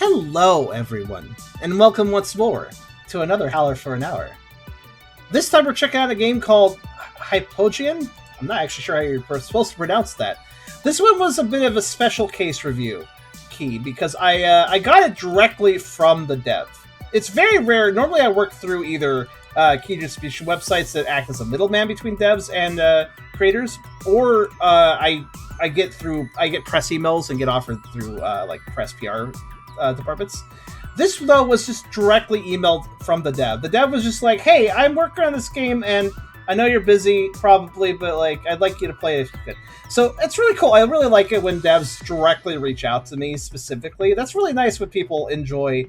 Hello, everyone, and welcome once more to another Howler for an Hour. This time we're checking out a game called Hypogean. I'm not actually sure how you're supposed to pronounce that. This one was a bit of a special case review key because I got it directly from the dev. It's very rare. Normally I work through either key distribution websites that act as a middleman between devs and creators, or I get press emails and get offered through like press PR departments. This, though, was just directly emailed from the dev. The dev was just like, hey, I'm working on this game, and I know you're busy, probably, but like, I'd like you to play it if you could. So it's really cool. I really like it when devs directly reach out to me specifically. That's really nice when people enjoy,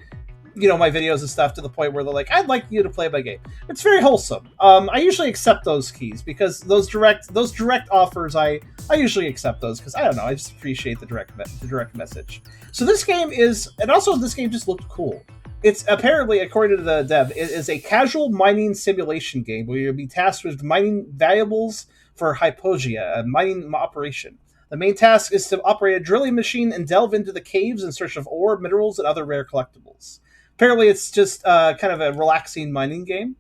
my videos and stuff to the point where they're like, I'd like you to play my game. It's very wholesome. I usually accept those keys because those direct offers, I usually accept those because I don't know, I just appreciate the direct message. So this game this game just looked cool. It's apparently, according to the dev, it is a casual mining simulation game where you'll be tasked with mining valuables for Hypogea, a mining operation. The main task is to operate a drilling machine and delve into the caves in search of ore, minerals, and other rare collectibles. Apparently, it's just kind of a relaxing mining game.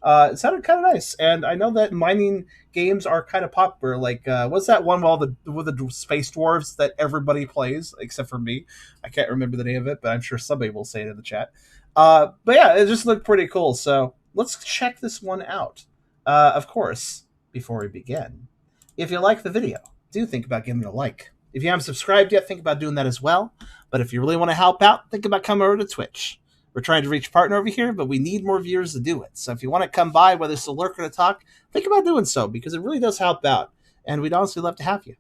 It sounded kind of nice, and I know that mining games are kind of popular. Like, what's that one with the space dwarves that everybody plays, except for me? I can't remember the name of it, but I'm sure somebody will say it in the chat. But yeah, it just looked pretty cool, so let's check this one out. Of course, before we begin, if you like the video, do think about giving it a like. If you haven't subscribed yet, think about doing that as well. But if you really want to help out, think about coming over to Twitch. We're trying to reach a partner over here, but we need more viewers to do it. So if you want to come by, whether it's a lurk or to talk, think about doing so, because it really does help out. And we'd honestly love to have you.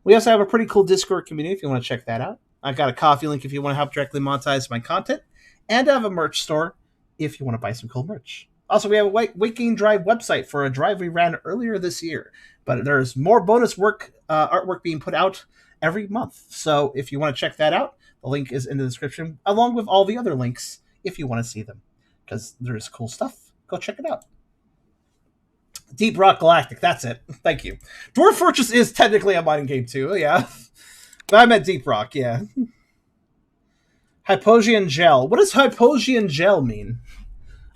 We also have a pretty cool Discord community if you want to check that out. I've got a coffee link if you want to help directly monetize my content. And I have a merch store if you want to buy some cool merch. Also, we have a Waking Drive website for a drive we ran earlier this year. But there's more bonus artwork being put out every month. So if you want to check that out, the link is in the description, along with all the other links if you want to see them, because there's cool stuff. Go check it out. Deep Rock Galactic, that's it. Thank you. Dwarf Fortress is technically a mining game too, yeah. But I meant Deep Rock, yeah. Hypogean Gel. What does Hypogean Gel mean?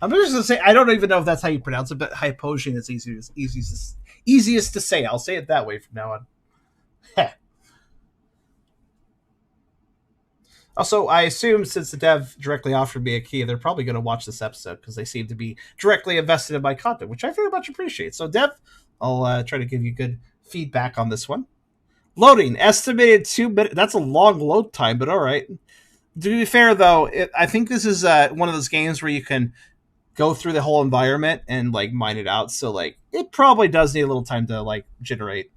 I'm just going to say, I don't even know if that's how you pronounce it, but Hypogean is easiest to say. I'll say it that way from now on. Heh. Also, I assume since the dev directly offered me a key, they're probably going to watch this episode because they seem to be directly invested in my content, which I very much appreciate. So, dev, I'll try to give you good feedback on this one. Loading, estimated 2 minutes. That's a long load time, but all right. To be fair, though, I think this is one of those games where you can go through the whole environment and like mine it out. So, like, it probably does need a little time to like generate.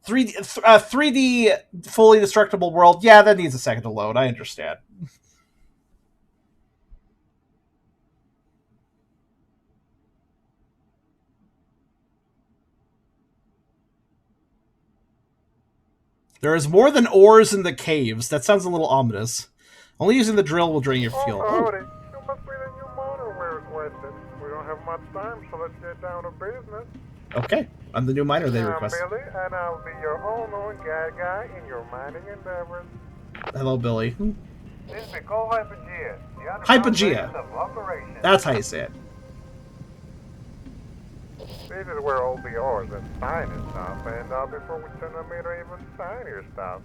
3D fully destructible world, yeah, that needs a second to load. I understand. There is more than ores in the caves. That sounds a little ominous. Only using the drill will drain your fuel. Howdy. You must be the new miner we requested. We don't have much time, so let's get down to business. Okay, I'm the new miner they requested. I'm Billy, and I'll be your all-knowing guy in your mining endeavors. Hello, Billy. This is called Hypogea. Hypogea. That's how you say it. This is where all the ores and shiny stuff, and before we turn the meter even shinier stuff.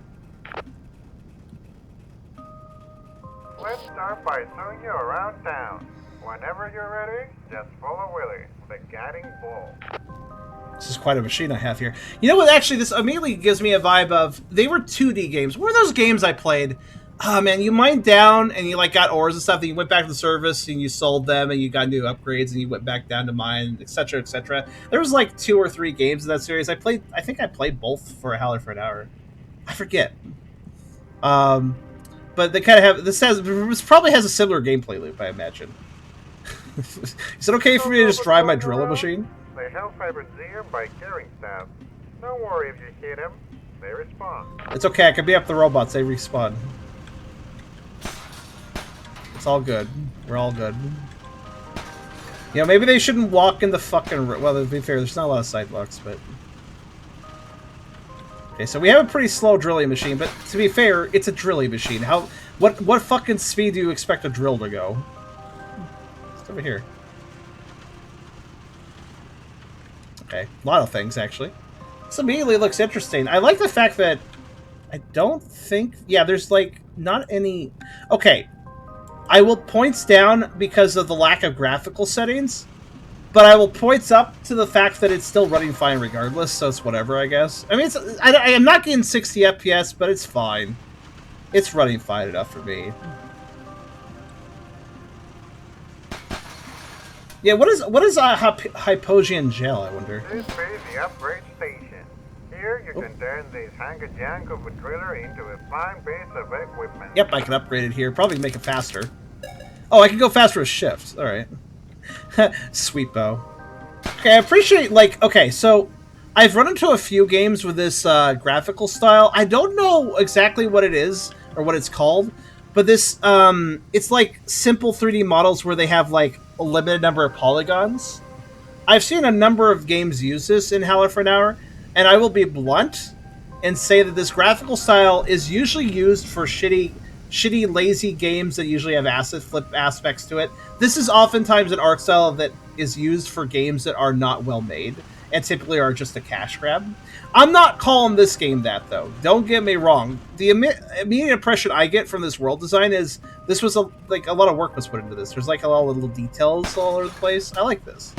Let's start by showing you around town. Whenever you're ready, just follow Willie, the guiding bull. This is quite a machine I have here. You know what, actually, this immediately gives me a vibe of, they were 2D games. What were those games I played? Oh, man, you mined down, and you, like, got ores and stuff, and you went back to the service, and you sold them, and you got new upgrades, and you went back down to mine, etc., etc. There was, like, 2 or 3 games in that series. I think I played both for a Howler for an Hour. I forget. But they kind of have, this probably has a similar gameplay loop, I imagine. Is it okay for me to just drive my driller machine? They help Hypogean by carrying stuff. Don't worry if you hit them, they respawn. It's okay, I can beat up the robots, they respawn. It's all good. We're all good. Maybe they shouldn't walk in the fucking... Well, to be fair, there's not a lot of sidewalks, but... Okay, so we have a pretty slow drilling machine, but to be fair, it's a drilling machine. What fucking speed do you expect a drill to go? It's over here. Okay, a lot of things, actually. This immediately looks interesting. I like the fact that I don't think... Yeah, there's, like, not any... Okay, I will points down because of the lack of graphical settings, but I will points up to the fact that it's still running fine regardless, so it's whatever, I guess. I mean, I am not getting 60 FPS, but it's fine. It's running fine enough for me. Yeah, what is a Hypogean gel, I wonder? This is the upgrade station. Here you can turn this hanky-jank of a driller into a fine piece of equipment. Yep, I can upgrade it here. Probably make it faster. Oh, I can go faster with shift. Alright. Sweet bow. Okay, I appreciate, like, okay, so I've run into a few games with this graphical style. I don't know exactly what it is or what it's called, but this, it's like simple 3D models where they have, like, a limited number of polygons. I've seen a number of games use this in Howler for an Hour, and I will be blunt and say that this graphical style is usually used for shitty, lazy games that usually have asset flip aspects to it. This is oftentimes an art style that is used for games that are not well made and typically are just a cash grab. I'm not calling this game that, though. Don't get me wrong. The immediate impression I get from this world design is this was like a lot of work was put into this. There's like a lot of little details all over the place. I like this.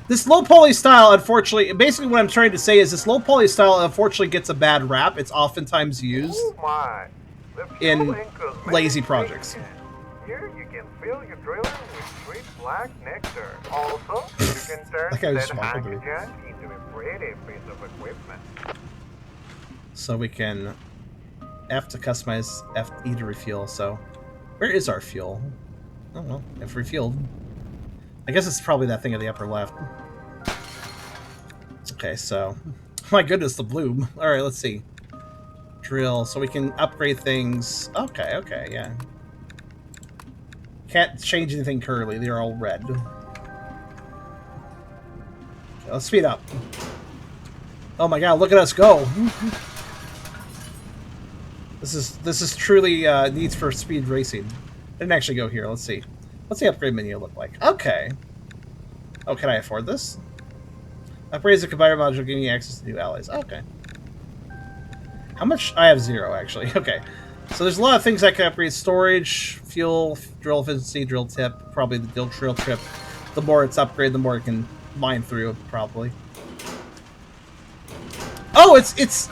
This low poly style, unfortunately, basically what I'm trying to say is this low poly style unfortunately gets a bad rap. It's oftentimes used in lazy projects. Here you can fill your driller with sweet black nectar. Also, you can turn that hanky-jank into a pretty piece of equipment. So we can F to customize, F E to refuel. So where is our fuel? Oh well, F refueled. I guess it's probably that thing in the upper left. Okay, so... My goodness, the bloom. Alright, let's see. Drill, so we can upgrade things. Okay, yeah. Can't change anything currently, they're all red. Okay, let's speed up. Oh my god, look at us go! This is truly needs for speed racing. Didn't actually go here, let's see. What's the upgrade menu look like? Okay. Oh, can I afford this? Upgrades the combiner module, giving you access to new allies. Okay. How much? I have 0, actually. Okay. So there's a lot of things I can upgrade. Storage, fuel, drill efficiency, drill tip. Probably the drill trip. The more it's upgraded, the more it can mine through, probably. Oh, it's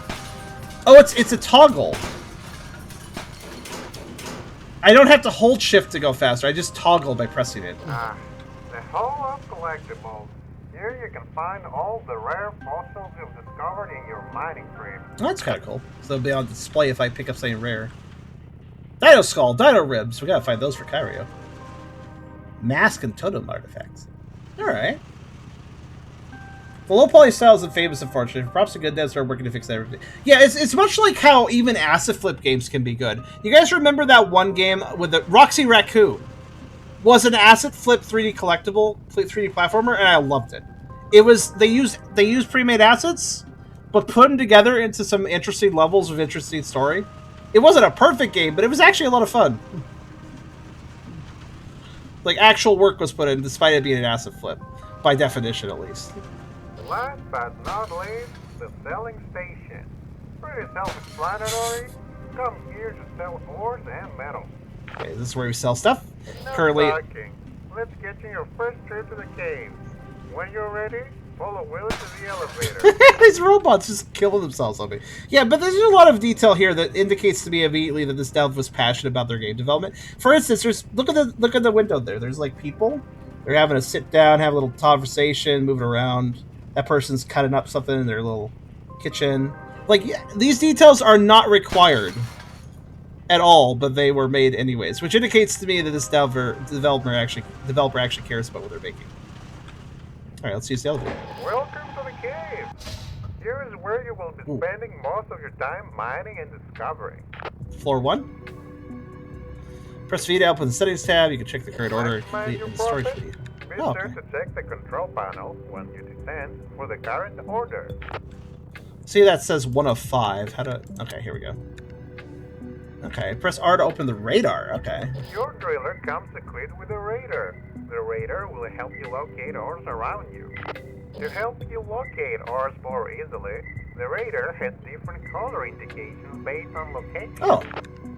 a toggle. I don't have to hold shift to go faster. I just toggle by pressing it. The whole of collectibles. Here you can find all the rare fossils you've discovered in your mining trip. Oh, that's kind of cool. So they'll be on display if I pick up something rare. Dino skull, dino ribs. We gotta find those for Kyrio. Mask and totem artifacts. Alright. The low poly style isn't famous, unfortunately. Props to good devs who are working to fix everything. Yeah, it's much like how even asset flip games can be good. You guys remember that one game with the Roxy Raccoon? Was an asset flip 3D collectible, 3D platformer, and I loved it. It was they used pre-made assets, but put them together into some interesting levels of interesting story. It wasn't a perfect game, but it was actually a lot of fun. Like actual work was put in, despite it being an asset flip, by definition at least. Last but not least, the selling station. Pretty self-explanatory. Come here to sell ores and metals. Okay, this is where we sell stuff. No Currently, talking. Let's get you your first trip to the cave. When you're ready, follow Will to the elevator. These robots just killing themselves on me. Yeah, but there's a lot of detail here that indicates to me immediately that this dev was passionate about their game development. For instance, look at the window there. There's like people. They're having a sit down, have a little conversation, moving around. That person's cutting up something in their little kitchen. Like, yeah, these details are not required at all, but they were made anyways, which indicates to me that this developer actually cares about what they're making. All right, let's use the elevator. Welcome to the cave. Here is where you will be spending most of your time mining and discovering. Floor 1. Press V to open the settings tab. You can check the current order and the storage feed. Be sure to check the control panel when you descend for the current order. See, that says 1 of 5. How to... Okay, here we go. Okay, press R to open the radar. Okay. Your driller comes equipped with a radar. The radar will help you locate ores around you. To help you locate ores more easily, the radar has different color indications based on location. Oh,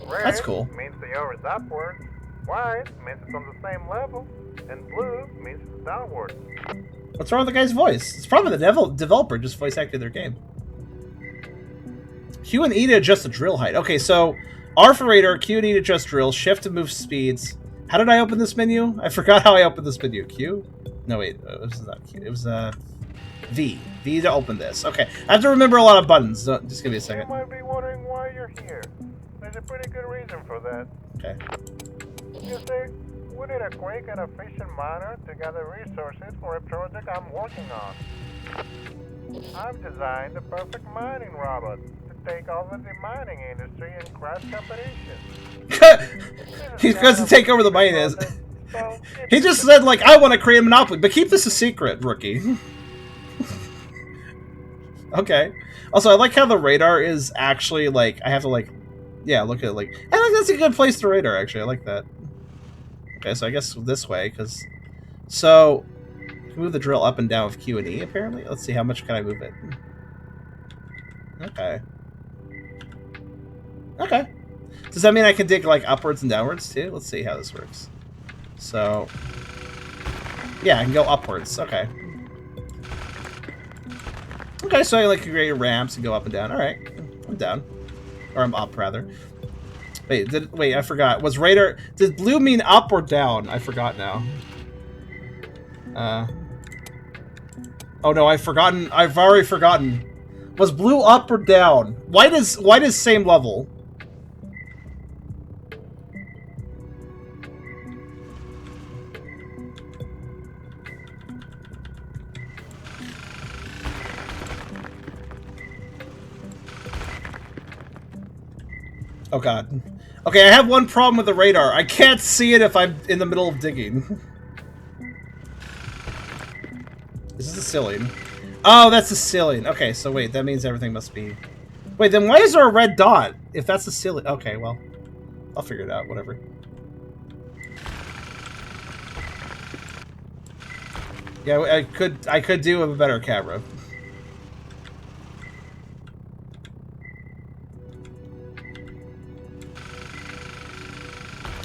Red that's cool. means the ore is upward, white means it's on the same level, and blue means it's downward. What's wrong with the guy's voice? It's probably the developer just voice acted their game. Q and E to adjust the drill height. Okay, so R for radar, Q and E to adjust drill, shift to move speeds. How did I open this menu? I forgot how I opened this menu. Q? No, wait. It was not Q. It was V. V to open this. Okay, I have to remember a lot of buttons. Just give me a second. You might be wondering why you're here. There's a pretty good reason for that. Okay. You see, we need a quick and efficient miner to gather resources for a project I'm working on. I've designed the perfect mining robot to take over the mining industry and crash competition. He's going to take over the mining industry. He just said, like, I want to create a monopoly, but keep this a secret, rookie. Okay. Also, I like how the radar is actually, like, I have to, like, yeah, look at it, like, I think that's a good place to radar, actually. I like that. Okay, so I guess this way, because... So, move the drill up and down with Q and E, apparently. Let's see, how much can I move it? Okay. Okay. Does that mean I can dig, like, upwards and downwards, too? Let's see how this works. So... Yeah, I can go upwards. Okay. Okay, so I, like, create ramps and go up and down. Alright. I'm down. Or I'm up, rather. Wait, I forgot. Was radar... Did blue mean up or down? I forgot now. Oh no, I've forgotten. I've already forgotten. Was blue up or down? White is same level. Oh god. Okay, I have one problem with the radar. I can't see it if I'm in the middle of digging. This is a ceiling. Oh, that's a ceiling. Okay, so wait, that means everything must be... Wait, then why is there a red dot? If that's a ceiling... Okay, well, I'll figure it out, whatever. Yeah, I could do a better camera.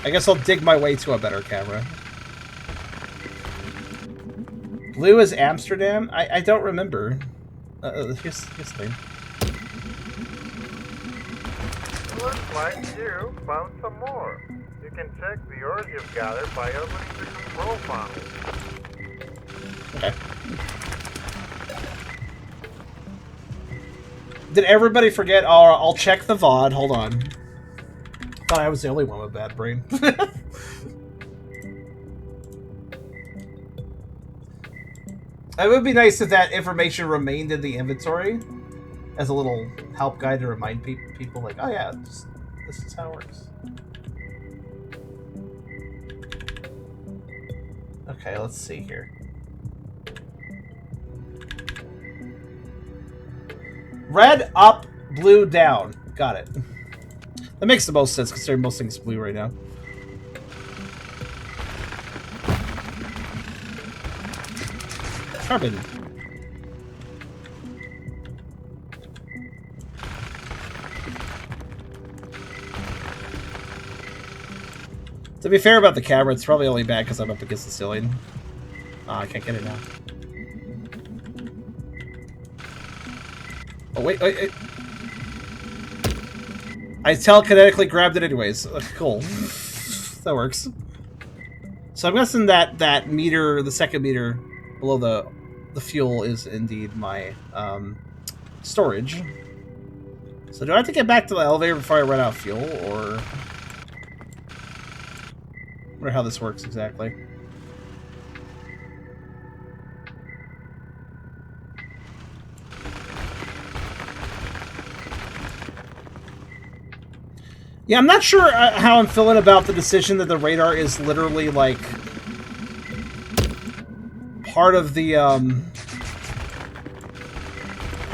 I guess I'll dig my way to a better camera. Blue is Amsterdam? I don't remember. Here's the thing. Looks like you found some more. You can check the ores you've gathered by opening the control panel. Okay. Did everybody forget? Oh, I'll check the VOD. Hold on. Thought I was the only one with bad brain. It would be nice if that information remained in the inventory as a little help guide to remind people like, oh yeah, this is how it works. Okay, let's see here. Red up, blue down. Got it. That makes the most sense considering most things blue right now. Carbon. To be fair about the camera, it's probably only bad because I'm up against the ceiling. Ah, I can't get it now. Oh, wait. I telekinetically grabbed it anyways. Cool. That works. So I'm guessing that meter, the second meter below the fuel is indeed my storage. So do I have to get back to the elevator before I run out of fuel, or... I wonder how this works exactly. Yeah, I'm not sure how I'm feeling about the decision that the radar is literally, like, part of the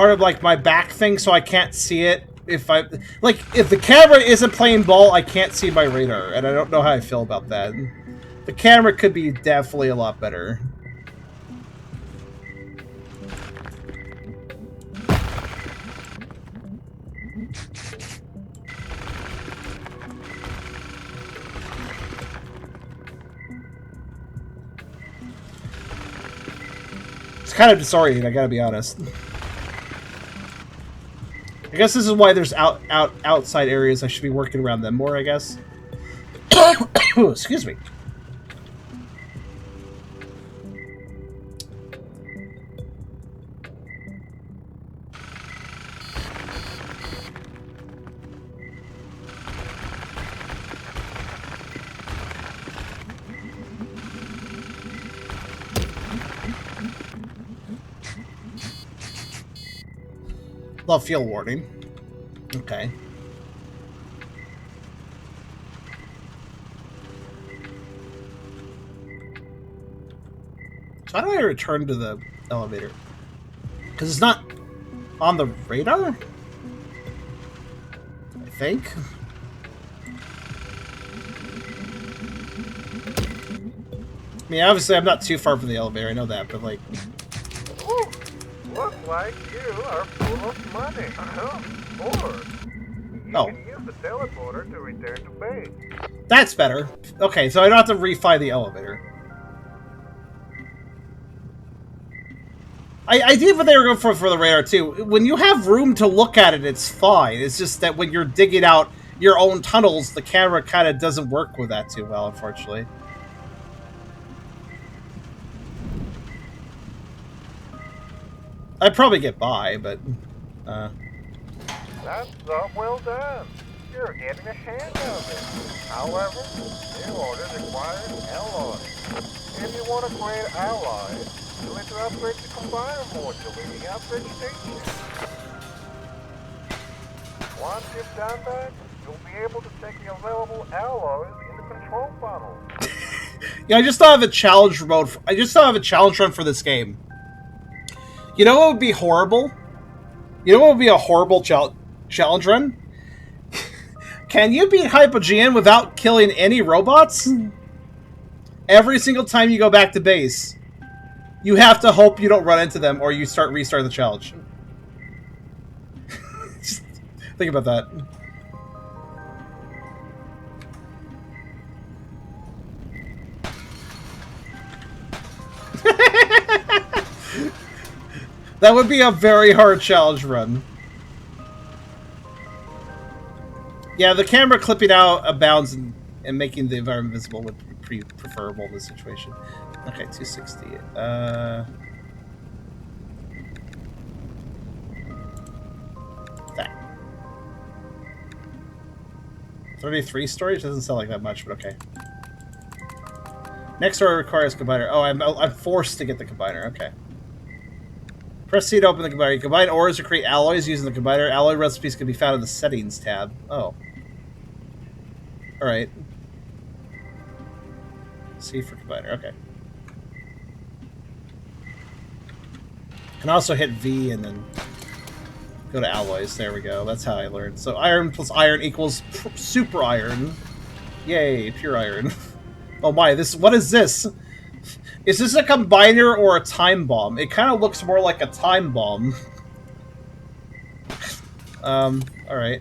part of like my back thing, so I can't see it. If the camera isn't playing ball, I can't see my radar, and I don't know how I feel about that. The camera could be definitely a lot better. It's kind of disorienting, I gotta be honest. I guess this is why there's outside areas. I should be working around them more, I guess. Excuse me. Love field warning. Okay. So how do I return to the elevator? Because it's not on the radar? I think. I mean, obviously I'm not too far from the elevator, I know that, but like... Ooh, looks like you are full of money. Or you can use the teleporter to return to base. That's better. Okay, so I don't have to refi the elevator. I did what they were going for the radar too. When you have room to look at it, it's fine. It's just that when you're digging out your own tunnels, the camera kind of doesn't work with that too well, unfortunately. I'd probably get by, but... That's well done. You're getting a hand of it. However, new orders require alloys. If you want to create alloys, you'll need to upgrade the combiner module in the upgrade station. Once you've done that, you'll be able to take the available alloys in the control panel. Yeah, I just thought of a challenge mode. I just thought of a challenge run for this game. You know what would be horrible? You know what would be a horrible challenge run? Can you beat Hypogean without killing any robots? Every single time you go back to base, you have to hope you don't run into them or you restart the challenge. Just think about that. That would be a very hard challenge run. Yeah, the camera clipping out of bounds and making the environment visible would be pretty preferable in this situation. Okay, 260. That. 33 storage doesn't sound like that much, but okay. Next order requires combiner. Oh, I'm forced to get the combiner. Okay. Press C to open the combiner. You combine ores to create alloys using the combiner. Alloy recipes can be found in the settings tab. Oh. Alright. C for combiner. Okay. Can also hit V and then go to alloys. There we go. That's how I learned. So iron plus iron equals super iron. Yay, pure iron. Oh my, what is this? Is this a combiner or a time bomb? It kind of looks more like a time bomb. Alright.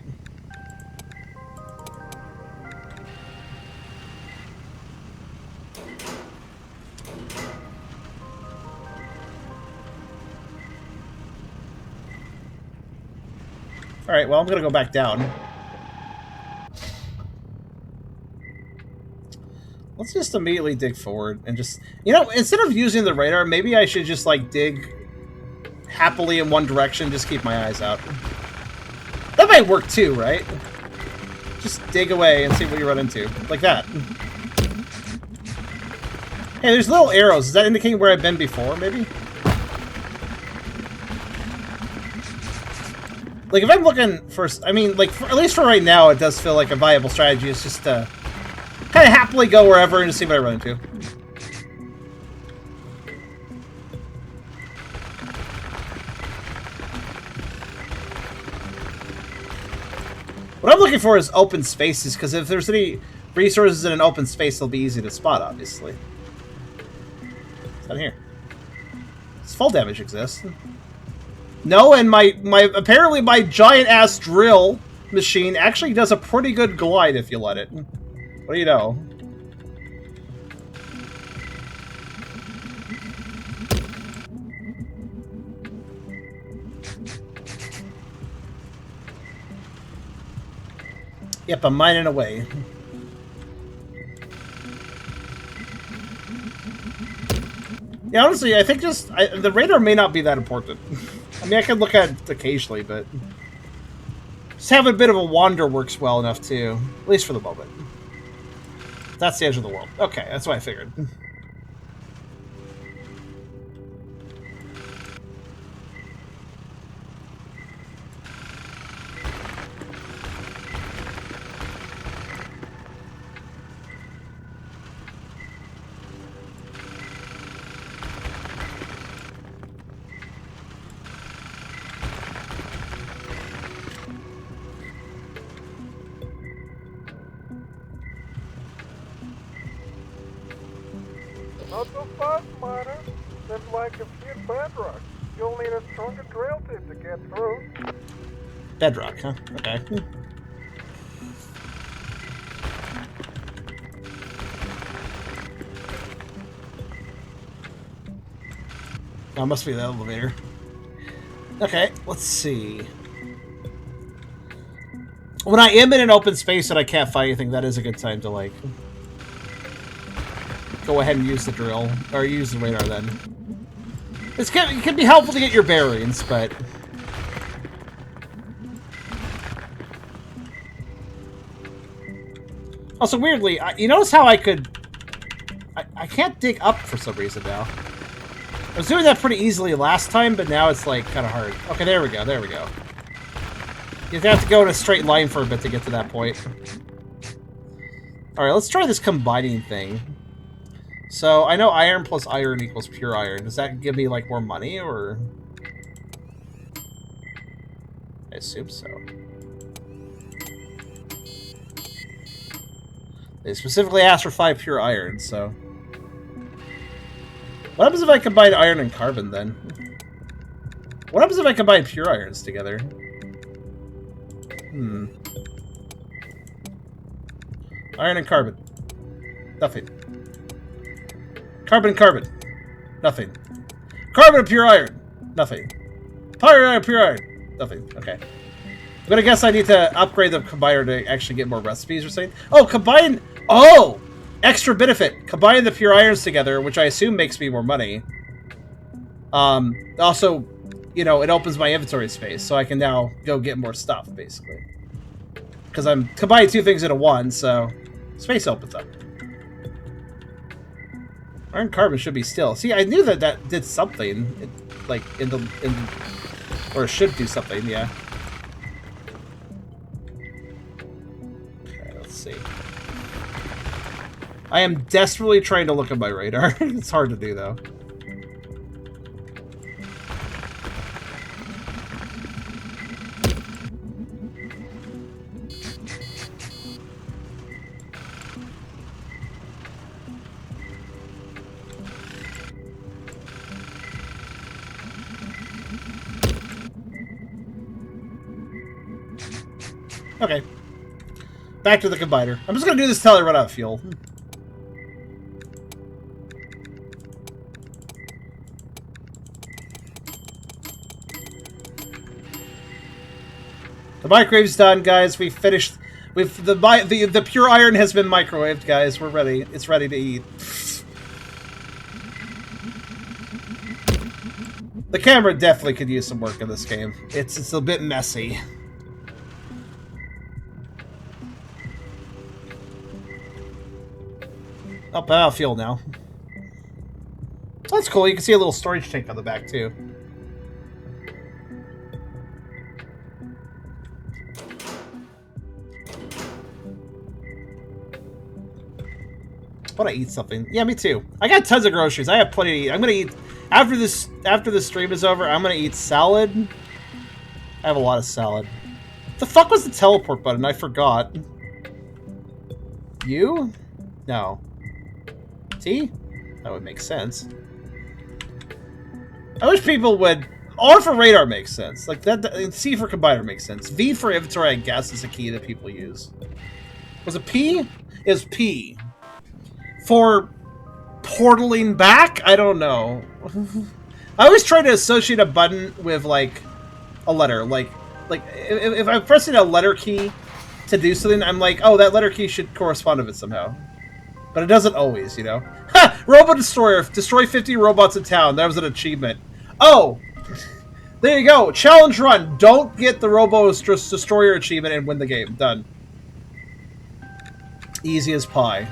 Alright, well, I'm gonna go back down. Let's just immediately dig forward and just... You know, instead of using the radar, maybe I should just, like, dig happily in one direction, just keep my eyes out. That might work too, right? Just dig away and see what you run into. Like that. Hey, there's little arrows. Is that indicating where I've been before, maybe? Like, if I'm looking for... I mean, like, at least for right now, it does feel like a viable strategy. It's just to kind of happily go wherever and just see what I run into. What I'm looking for is open spaces, because if there's any resources in an open space, they'll be easy to spot, obviously. It's not here. Does fall damage exist? No, and my apparently my giant-ass drill machine actually does a pretty good glide if you let it. What do you know? Yep, I'm mining away. Yeah, honestly, I think just the radar may not be that important. I mean, I can look at it occasionally, but just having a bit of a wander works well enough too, at least for the moment. That's the edge of the world. Okay, that's what I figured. Not so fast, miner. There's like a few bedrock. You'll need a stronger drill tip to get through. Bedrock, huh? Okay. Oh, must be the elevator. Okay, let's see. When I am in an open space and I can't find anything, that is a good time to, like, go ahead and use the drill. Or use the radar, then. It can be helpful to get your bearings, but... Also, weirdly, you notice how I could... I can't dig up for some reason now. I was doing that pretty easily last time, but now it's, like, kind of hard. Okay, there we go, there we go. You have to go in a straight line for a bit to get to that point. Alright, let's try this combining thing. So, I know iron plus iron equals pure iron. Does that give me, like, more money, or...? I assume so. They specifically asked for 5 pure iron, so... What happens if I combine iron and carbon, then? What happens if I combine pure irons together? Iron and carbon. Nothing. Carbon and carbon. Nothing. Carbon and pure iron. Nothing. Pure iron, pure iron. Nothing. Okay. I'm gonna guess I need to upgrade the combiner to actually get more recipes or something. Oh, combine... Oh! Extra benefit. Combine the pure irons together, which I assume makes me more money. Also, you know, it opens my inventory space, so I can now go get more stuff, basically. Because I'm combining 2 things into one, so space opens up. Iron carbon should be still. See, I knew that that did something, like or it should do something. Yeah. Okay, let's see. I am desperately trying to look at my radar. It's hard to do, though. Okay. Back to the combiner. I'm just gonna do this till I run out of fuel. The microwave's done, guys. We finished. The pure iron has been microwaved, guys. We're ready. It's ready to eat. The camera definitely could use some work in this game. It's a bit messy. Oh, I'll fuel now. That's cool. You can see a little storage tank on the back too. I want to eat something. Yeah, me too. I got tons of groceries. I have plenty to eat. I'm gonna eat after this stream is over. I'm gonna eat salad. I have a lot of salad. The fuck was the teleport button? I forgot. U? No. T? That would make sense. I wish people would... R for radar makes sense. Like that. C for combiner makes sense. V for inventory, I guess, is a key that people use. Was it P? Is P. For portaling back? I don't know. I always try to associate a button with, like, a letter. Like if I'm pressing a letter key to do something, I'm like, oh, that letter key should correspond to it somehow. But it doesn't always, you know? Ha! Robo Destroyer. Destroy 50 robots in town. That was an achievement. Oh! There you go. Challenge run. Don't get the Robo Destroyer achievement and win the game. Done. Easy as pie.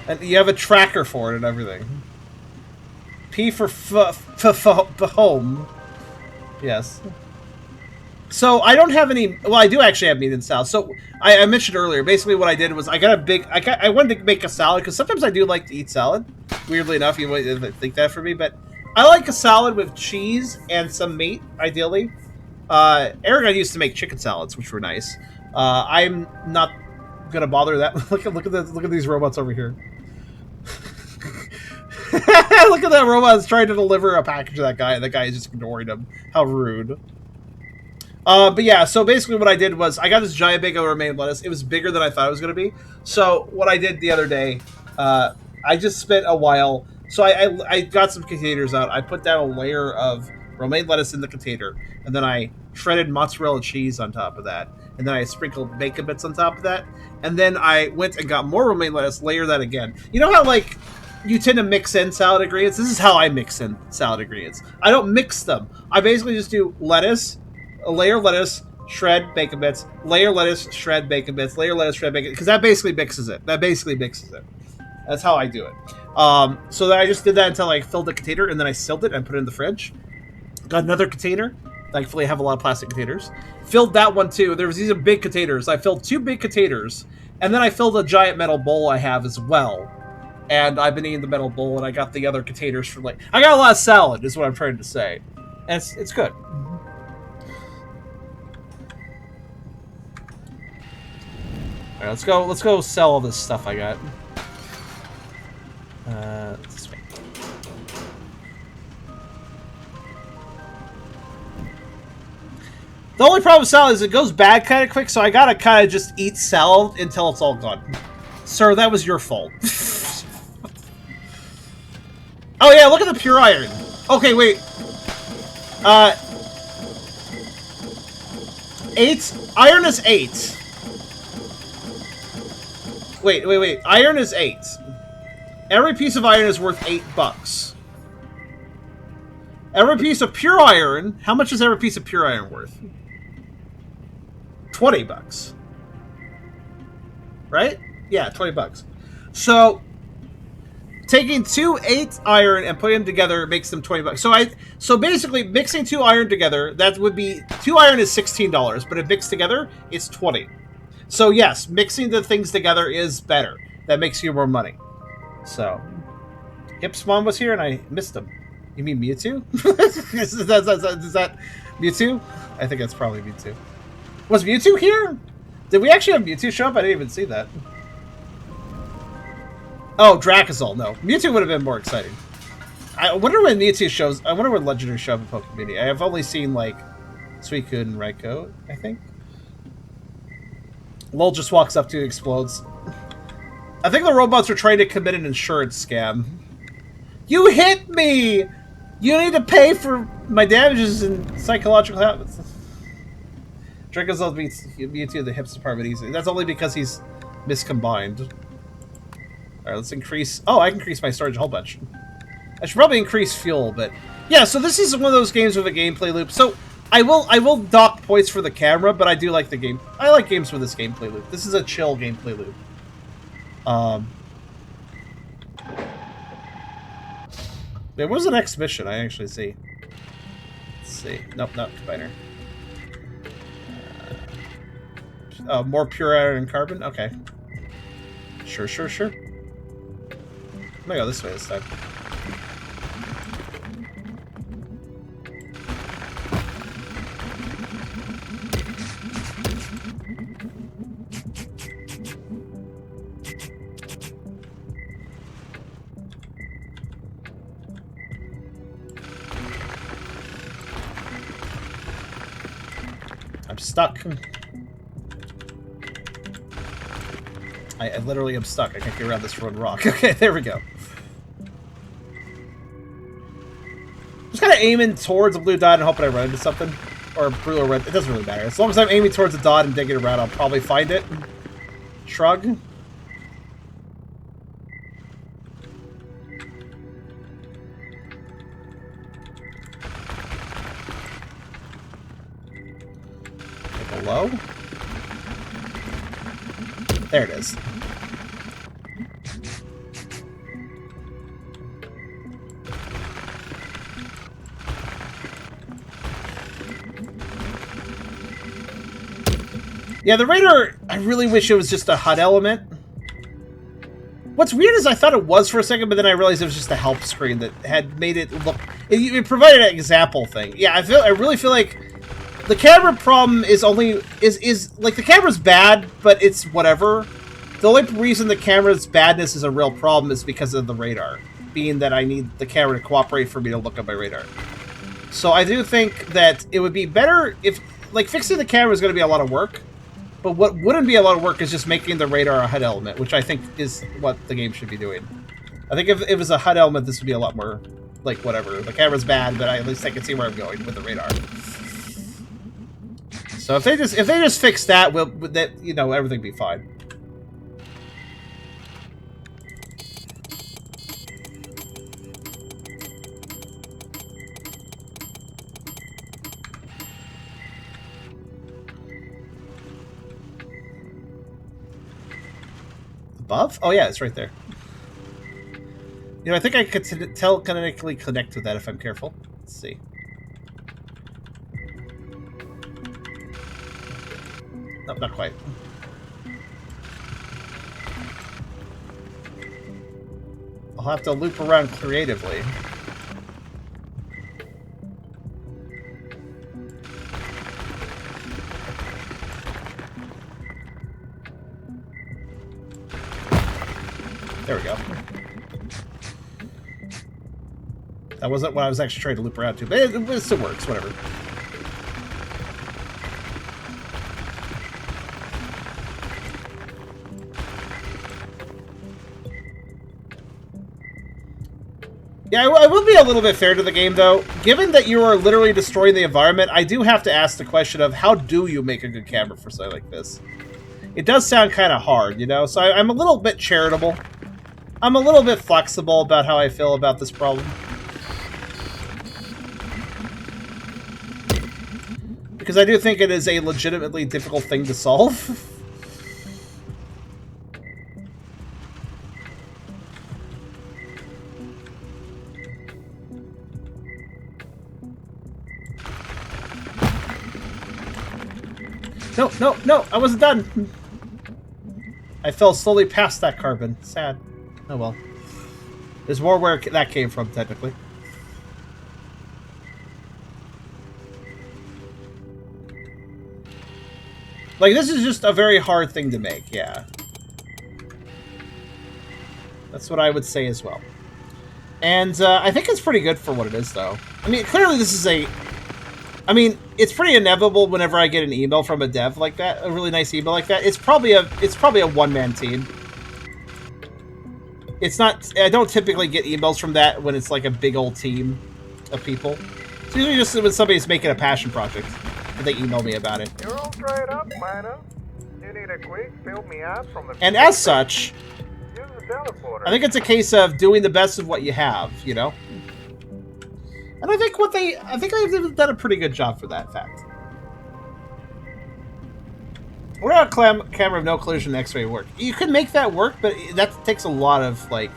And you have a tracker for it and everything. P for home. Yes. So I don't have any. Well, I do actually have meat and salad. So I mentioned earlier. Basically, what I did was I got a big. I wanted to make a salad because sometimes I do like to eat salad. Weirdly enough, you might think that for me, but I like a salad with cheese and some meat, ideally. Aragon used to make chicken salads, which were nice. I'm not gonna bother that. look at these robots over here. Look at that robot that's trying to deliver a package to that guy, and that guy is just ignoring him. How rude. But yeah, so basically what I did was I got this giant bag of romaine lettuce. It was bigger than I thought it was going to be. So what I did the other day, I just spent a while. So I got some containers out. I put down a layer of romaine lettuce in the container. And then I shredded mozzarella cheese on top of that. And then I sprinkled bacon bits on top of that. And then I went and got more romaine lettuce, layer that again. You know how, like, you tend to mix in salad ingredients? This is how I mix in salad ingredients. I don't mix them. I basically just do lettuce, a layer of lettuce, shred bacon bits, layer lettuce, shred bacon bits, layer lettuce, shred bacon, because that basically mixes it. That's how I do it. So then I just did that until I filled the container, and then I sealed it and put it in the fridge. Got another container. Thankfully, I have a lot of plastic containers. Filled that one too. These are big containers. I filled 2 big containers, and then I filled a giant metal bowl I have as well. And I've been eating the metal bowl, and I got the other containers for like. I got a lot of salad, is what I'm trying to say, and it's good. All right, let's go sell all this stuff I got. This way. The only problem with salad is it goes bad kind of quick, so I gotta kind of just eat salad until it's all gone. Sir, that was your fault. Oh yeah, look at the pure iron. Okay, wait. 8. Iron is 8. Wait. Iron is 8. Every piece of iron is worth $8. Every piece of pure iron. How much is every piece of pure iron worth? $20. Right? Yeah, $20. So taking 2 8 iron and putting them together makes them $20. So basically mixing 2 iron together, that would be 2 iron is $16, but if mixed together, it's $20. So yes, mixing the things together is better. That makes you more money. So, Hipsmon was here and I missed him. You mean Mewtwo? is that Mewtwo? I think that's probably Mewtwo. Was Mewtwo here? Did we actually have Mewtwo show up? I didn't even see that. Oh, Dracosol. No, Mewtwo would have been more exciting. I wonder when Mewtwo shows. I wonder when Legendary show up in Pokemon Mini. I have only seen like Suicune and Raikou, I think. Lol just walks up to and explodes. I think the robots are trying to commit an insurance scam. You hit me! You need to pay for my damages and psychological habits. Dracosol beats Mewtwo in the hips department easily. That's only because he's miscombined. Alright, let's increase... Oh, I can increase my storage a whole bunch. I should probably increase fuel, but... Yeah, so this is one of those games with a gameplay loop. So, I will dock points for the camera, but I do like the game. I like games with this gameplay loop. This is a chill gameplay loop. There was an exhibition, I actually see. Let's see. Nope, not combiner. More pure iron and carbon? Okay. Sure. I'm gonna go this way this time. stuck. I literally am stuck. I can't get around this road rock. Okay, there we go. Just kind of aiming towards a blue dot and hoping I run into something. Or blue or red. It doesn't really matter. As long as I'm aiming towards a dot and digging around, I'll probably find it. Shrug. Below? There it is. Yeah, the radar, I really wish it was just a HUD element. What's weird is I thought it was for a second, but then I realized it was just a help screen that had made it look... It provided an example thing. Yeah, I really feel like the camera problem is only... Like, the camera's bad, but it's whatever. The only reason the camera's badness is a real problem is because of the radar. Being that I need the camera to cooperate for me to look at my radar. So I do think that it would be better if... Like, fixing the camera is going to be a lot of work. But what wouldn't be a lot of work is just making the radar a HUD element, which I think is what the game should be doing. I think if it was a HUD element, this would be a lot more, like, whatever. The camera's bad, but at least I can see where I'm going with the radar. So if they just fix that, you know, everything will be fine. Above? Oh yeah, it's right there. You know, I think I could telekinetically connect with that if I'm careful. Let's see. Nope, not quite. I'll have to loop around creatively. There we go. That wasn't what I was actually trying to loop around to, but it still works, whatever. Yeah, I will be a little bit fair to the game, though. Given that you are literally destroying the environment, I do have to ask the question of how do you make a good camera for something like this? It does sound kind of hard, you know? So I'm a little bit charitable. I'm a little bit flexible about how I feel about this problem. Because I do think it is a legitimately difficult thing to solve. No, no, no, I wasn't done. I fell slowly past that carbon. Sad. Oh well. There's more where that came from, technically. Like, this is just a very hard thing to make, yeah. That's what I would say as well. And I think it's pretty good for what it is, though. I mean, clearly this is a... I mean, it's pretty inevitable whenever I get an email from a dev like that, a really nice email like that. It's probably a one-man team. It's not... I don't typically get emails from that when it's like a big old team of people. It's usually just when somebody's making a passion project and they email me about it. You're all dried up, miner. You need a quick fill me up from the... And as such, use the teleporter. I think it's a case of doing the best of what you have, you know? And I think they've done a pretty good job for that fact. We're on a camera of no collision X-ray work. You could make that work, but that takes a lot of, like,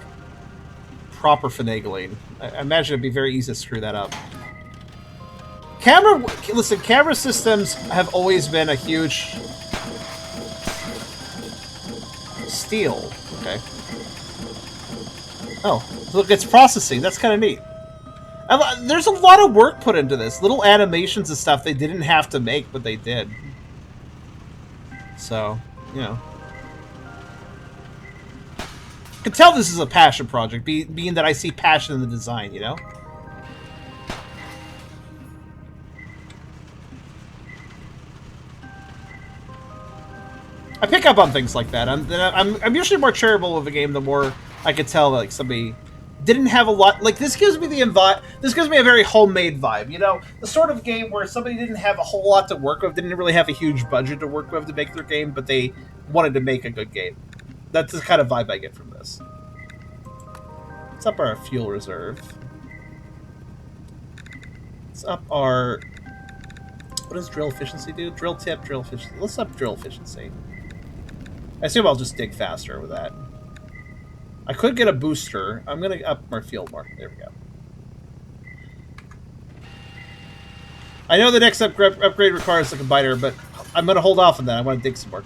proper finagling. I imagine it'd be very easy to screw that up. Listen, camera systems have always been a huge... Steel. Okay. Oh, look, it's processing. That's kind of neat. There's a lot of work put into this. Little animations and stuff they didn't have to make, but they did. So, you know. I can tell this is a passion project, being that I see passion in the design, you know? I pick up on things like that. I'm usually more charitable with a game the more I could tell like somebody didn't have a lot. Like this gives me this gives me a very homemade vibe. You know, the sort of game where somebody didn't have a whole lot to work with, didn't really have a huge budget to work with to make their game, but they wanted to make a good game. That's the kind of vibe I get from this. Let's up our fuel reserve. Let's up our... What does drill efficiency do? Drill tip, drill efficiency. Let's up drill efficiency. I assume I'll just dig faster with that. I could get a booster. I'm going to up my fuel more. There we go. I know the next upgrade requires the combiner, but I'm going to hold off on that. I want to dig some more.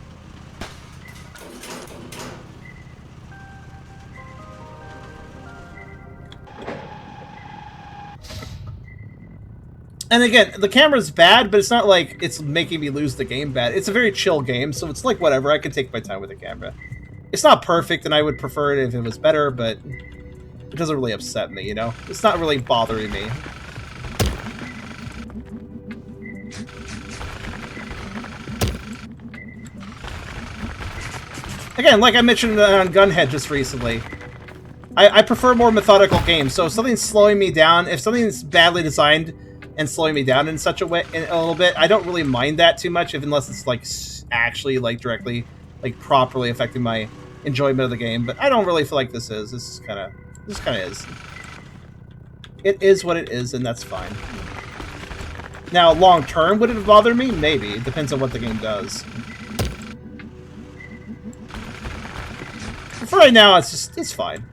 And again, the camera's bad, but it's not like it's making me lose the game bad. It's a very chill game, so it's like whatever. I can take my time with the camera. It's not perfect, and I would prefer it if it was better, but it doesn't really upset me, you know? It's not really bothering me. Again, like I mentioned on Gunhead just recently, I prefer more methodical games, so if something's slowing me down, if something's badly designed and slowing me down in such a way, a little bit, I don't really mind that too much, unless it's like actually like directly, like properly affecting my enjoyment of the game. But I don't really feel like this is. This kind of is. It is what it is, and that's fine. Now, long term, would it bother me? Maybe. It depends on what the game does. But for right now, it's fine.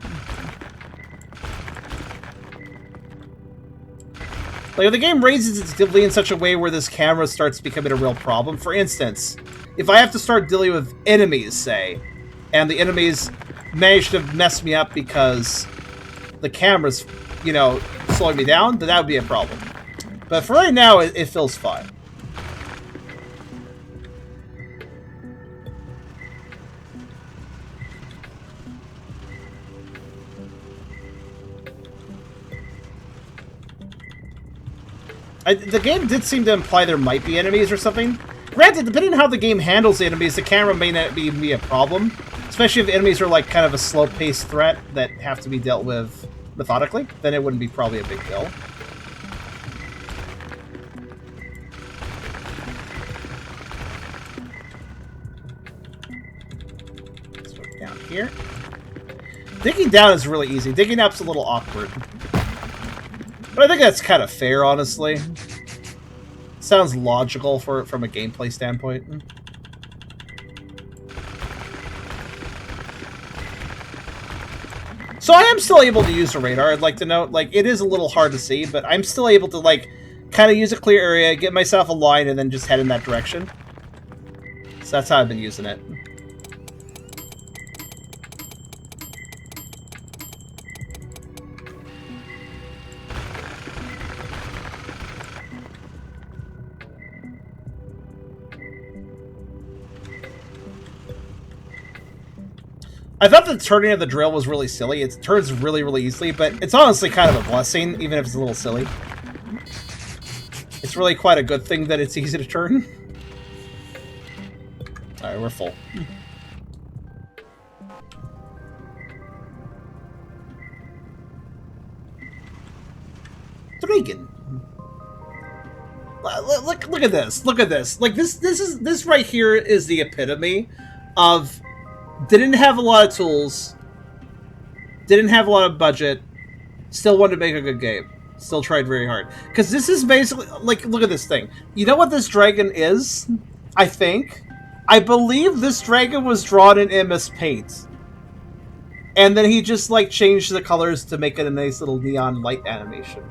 Like, if the game raises its difficulty in such a way where this camera starts becoming a real problem, for instance, if I have to start dealing with enemies, say, and the enemies manage to mess me up because the camera's, you know, slowing me down, then that would be a problem. But for right now, it feels fine. The game did seem to imply there might be enemies or something. Granted, depending on how the game handles the enemies, the camera may not be a problem. Especially if the enemies are like kind of a slow-paced threat that have to be dealt with methodically, then it wouldn't be probably a big deal. Let's go down here. Digging down is really easy. Digging up's a little awkward. But I think that's kind of fair, honestly. Sounds logical from a gameplay standpoint. So I am still able to use the radar. I'd like to note, like, it is a little hard to see, but I'm still able to, like, kind of use a clear area, get myself a line, and then just head in that direction. So that's how I've been using it. I thought the turning of the drill was really silly. It turns really, really easily, but it's honestly kind of a blessing, even if it's a little silly. It's really quite a good thing that it's easy to turn. Alright, we're full. Dragon. Look at this. Look at this. Like this right here is the epitome of didn't have a lot of tools, didn't have a lot of budget, still wanted to make a good game. Still tried very hard. Because this is basically, like, look at this thing. You know what this dragon is? I think. I believe this dragon was drawn in MS Paint. And then he just, like, changed the colors to make it a nice little neon light animation.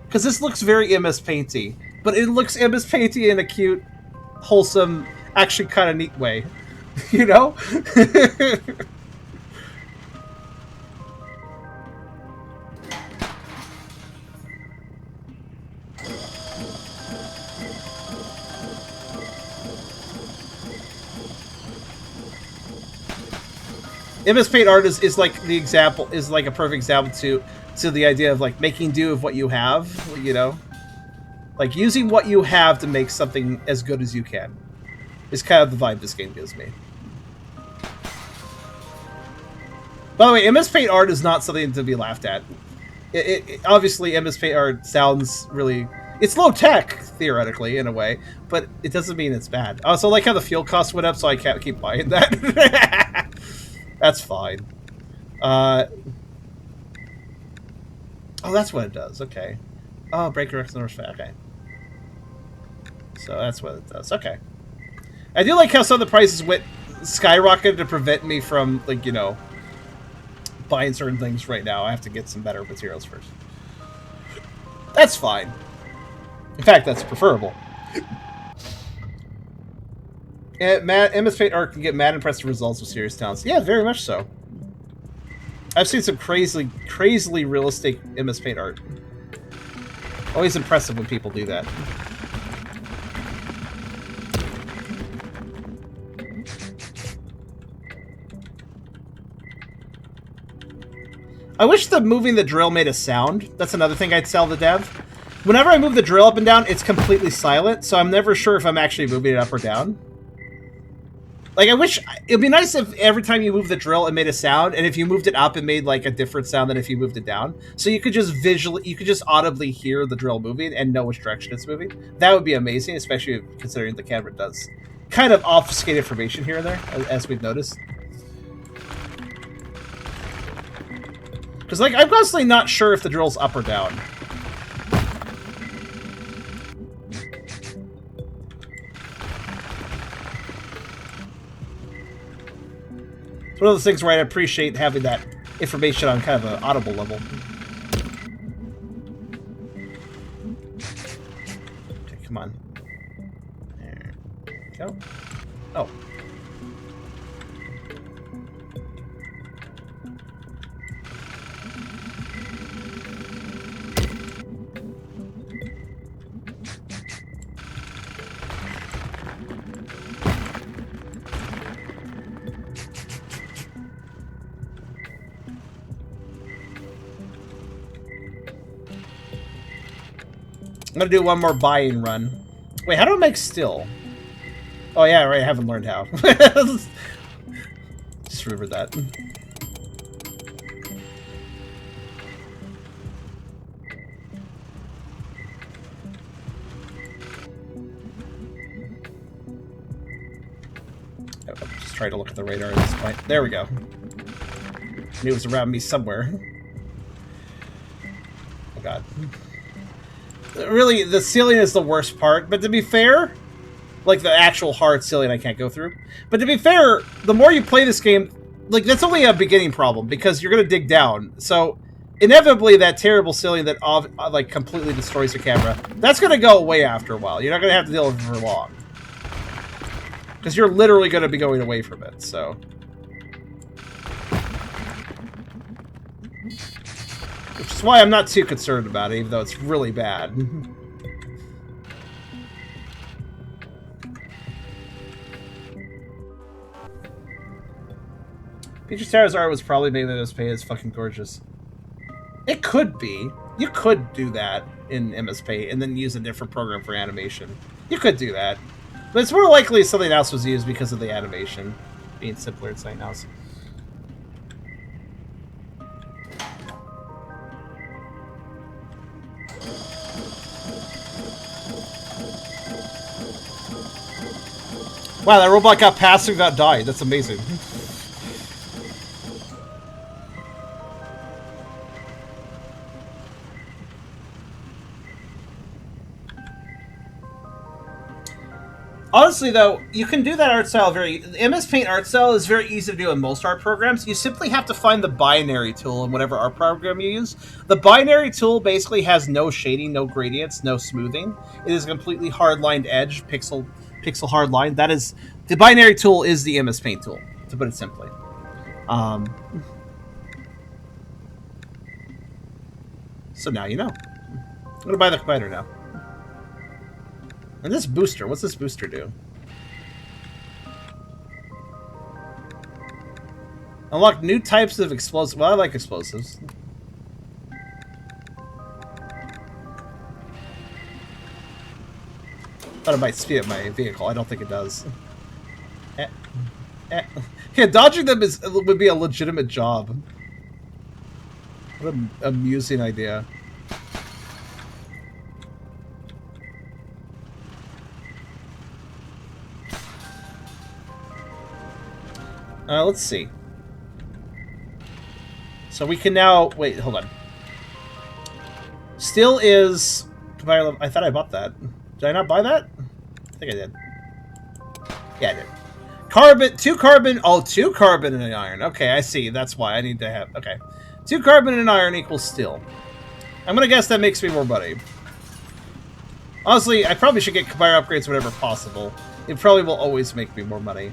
Because this looks very MS Painty. But it looks MS Painty in a cute, wholesome, actually kind of neat way. You know? MS Paint art is like the example, is like a perfect example to the idea of like making do with what you have, you know? Like using what you have to make something as good as you can. is kind of the vibe this game gives me. By the way, MS Paint art is not something to be laughed at. Obviously, MS Paint art sounds really... It's low-tech, theoretically, in a way, but it doesn't mean it's bad. I also like how the fuel cost went up, so I can't keep buying that. That's fine. Oh, that's what it does. Okay. Oh, breaker X numbers. Okay. So that's what it does. Okay. I do like how some of the prices went skyrocketed to prevent me from, like, you know, buying certain things right now. I have to get some better materials first. That's fine. In fact, that's preferable. MS Paint art can get mad impressive results with serious talents. Yeah, very much so. I've seen some crazily realistic MS Paint art. Always impressive when people do that. I wish the moving the drill made a sound. That's another thing I'd tell the dev. Whenever I move the drill up and down, it's completely silent, so I'm never sure if I'm actually moving it up or down. Like, I wish... It'd be nice if every time you move the drill, it made a sound, and if you moved it up, it made, like, a different sound than if you moved it down. So you could just visually... You could just audibly hear the drill moving and know which direction it's moving. That would be amazing, especially considering the camera does kind of obfuscate information here and there, as we've noticed. Because, like, I'm constantly not sure if the drill's up or down. It's one of those things where I appreciate having that information on kind of an audible level. Okay, come on. There we go. Oh. I'm gonna do one more buying run. Wait, how do I make steel? Oh yeah, right, I haven't learned how. Just remembered that. I'm just trying to look at the radar at this point. There we go. Knew it was around me somewhere. Oh god. Really, the ceiling is the worst part, but to be fair, like the actual hard ceiling I can't go through. But to be fair, the more you play this game, like that's only a beginning problem because you're gonna dig down. So inevitably, that terrible ceiling that like completely destroys your camera, that's gonna go away after a while. You're not gonna have to deal with it for long because you're literally gonna be going away from it. So. Which is why I'm not too concerned about it, even though it's really bad. Peach's Tower's art was probably made in MS Paint. It's fucking gorgeous. It could be. You could do that in MS Paint and then use a different program for animation. You could do that. But it's more likely something else was used because of the animation being simpler in something else. Wow, that robot got past and got died. That's amazing. Honestly, though, you can do that art style the MS Paint art style is very easy to do in most art programs. You simply have to find the binary tool in whatever art program you use. The binary tool basically has no shading, no gradients, no smoothing. It is a completely hard-lined edge, pixel hard line. That is, the binary tool is the MS Paint tool, to put it simply. So now you know. I'm gonna buy the commander now. And this booster, what's this booster do? Unlock new types of explosives. Well, I like explosives. Thought it might speed up my vehicle. I don't think it does. Eh, eh. Yeah, dodging them would be a legitimate job. What an amusing idea. Let's see. So we can now... Wait, hold on. Still is... I thought I bought that. Did I not buy that? I think I did. Yeah, I did. Carbon... 2 carbon... Oh, 2 carbon and an iron. Okay, I see. That's why I need to have... Okay. 2 carbon and an iron equals steel. I'm gonna guess that makes me more money. Honestly, I probably should get combiner upgrades whenever possible. It probably will always make me more money.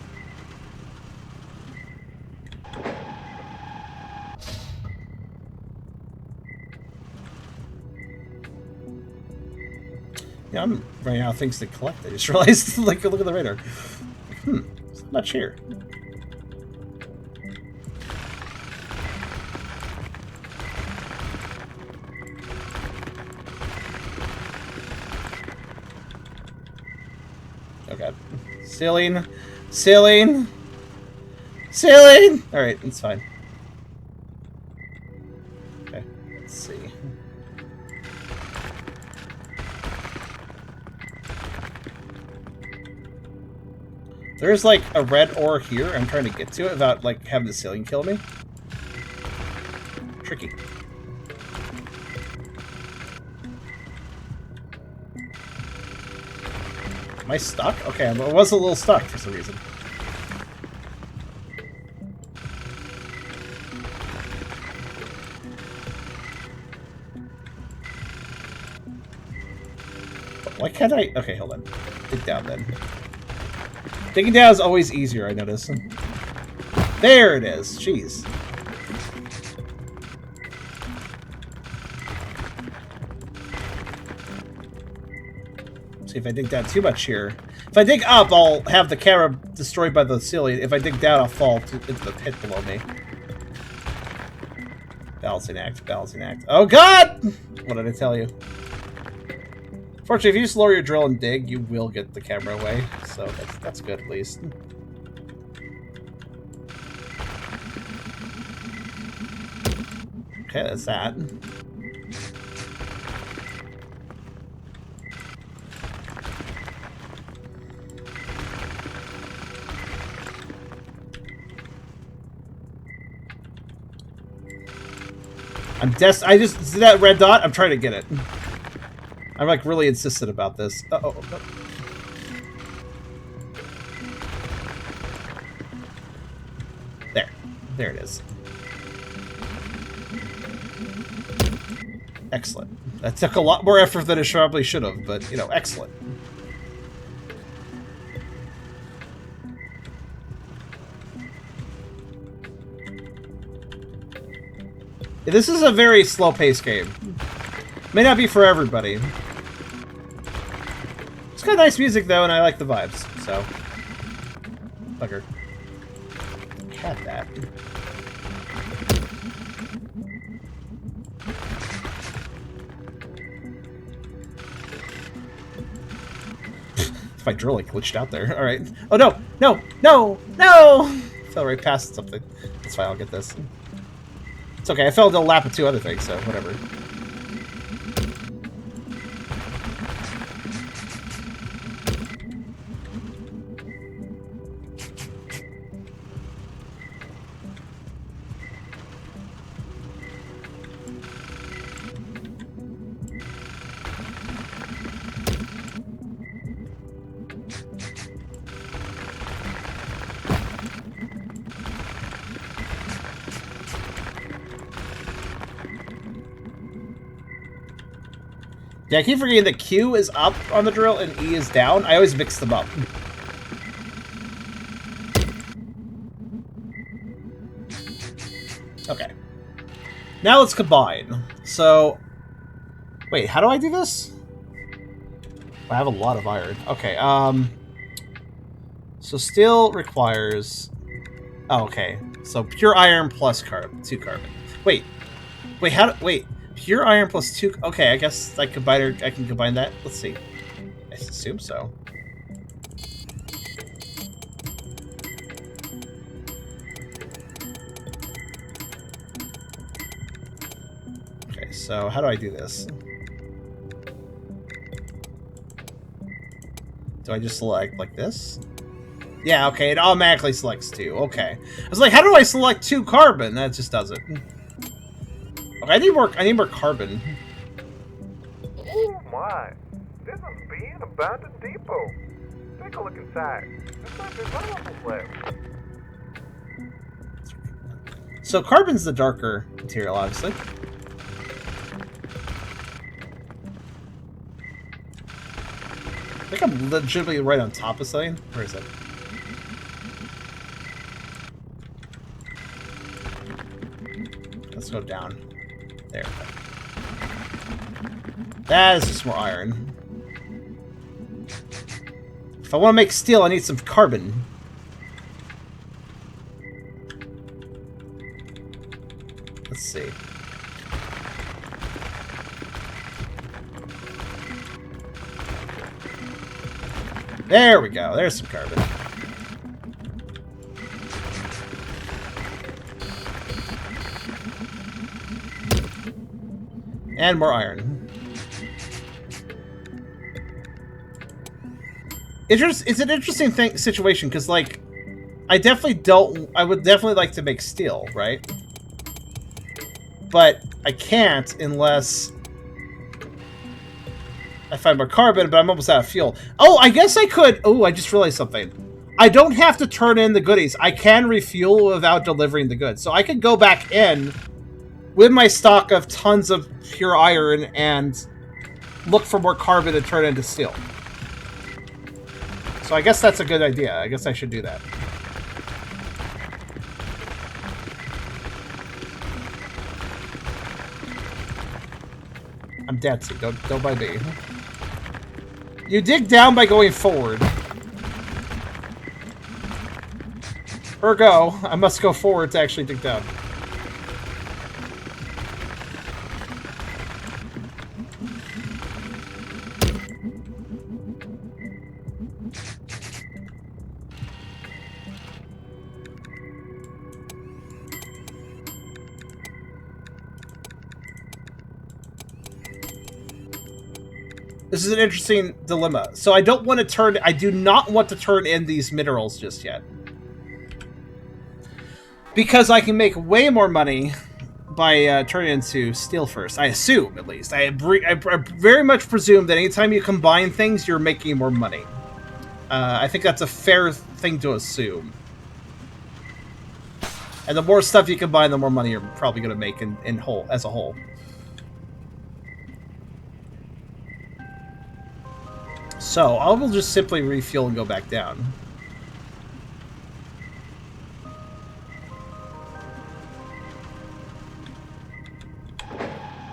Yeah, I'm running out of things to collect. I just realized, like, look at the radar. There's not much here. Oh god. Ceiling! Ceiling! Ceiling! Alright, it's fine. Okay, let's see. There's like a red ore here. I'm trying to get to it without like having the ceiling kill me. Tricky. Am I stuck? Okay, I was a little stuck for some reason. Why can't I? Okay, hold on. Dig down then. Digging down is always easier, I notice. There it is. Jeez. See, if I dig down too much here... If I dig up, I'll have the camera destroyed by the ceiling. If I dig down, I'll fall into the pit below me. Balancing act, balancing act. Oh god! What did I tell you? Fortunately, if you just lower your drill and dig, you will get the camera away. So that's good, at least. Okay, that's that. I just see that red dot. I'm trying to get it. I'm like really insistent about this. Uh-oh. No. There it is. Excellent. That took a lot more effort than it probably should have, but, you know, excellent. This is a very slow-paced game. May not be for everybody. It's got nice music, though, and I like the vibes, so... Bugger. Had that. My drill like glitched out there. Alright. Oh no! No! No! No! Fell right past something. That's fine, I'll get this. It's okay, I fell into a lap of 2 other things, so whatever. Yeah, I keep forgetting that Q is up on the drill and E is down. I always mix them up. Okay. Now let's combine. So... Wait, how do I do this? I have a lot of iron. Okay, so steel requires... Oh, okay. So pure iron plus 2 carbon. Wait, how do... Wait. Pure iron plus 2... Okay, I guess I can combine that. Let's see. I assume so. So how do I do this? Do I just select like this? Yeah, okay, it automatically selects 2. Okay. I was like, how do I select 2 carbon? That just does it. Okay, I need more carbon. Oh my! This is being abandoned depot. Take a look inside. Looks like there's valuables left. So carbon's the darker material, obviously. I think I'm legitimately right on top of something. Where is it? Let's go down. There. That is just more iron. If I want to make steel, I need some carbon. Let's see. There we go. There's some carbon. And more iron. It's an interesting situation, because, like, I would definitely like to make steel, right? But I can't unless I find more carbon, but I'm almost out of fuel. Oh, I guess I could. Oh, I just realized something. I don't have to turn in the goodies. I can refuel without delivering the goods. So I could go back in with my stock of tons of pure iron and look for more carbon and turn it into steel. So I guess that's a good idea. I guess I should do that. I'm dead, so don't bite me. You dig down by going forward. Ergo, I must go forward to actually dig down. This is an interesting dilemma. So I do not want to turn in these minerals just yet. Because I can make way more money by turning into steel first. I assume, at least. I very much presume that anytime you combine things, you're making more money. I think that's a fair thing to assume. And the more stuff you combine, the more money you're probably going to make as a whole. So, I will just simply refuel and go back down.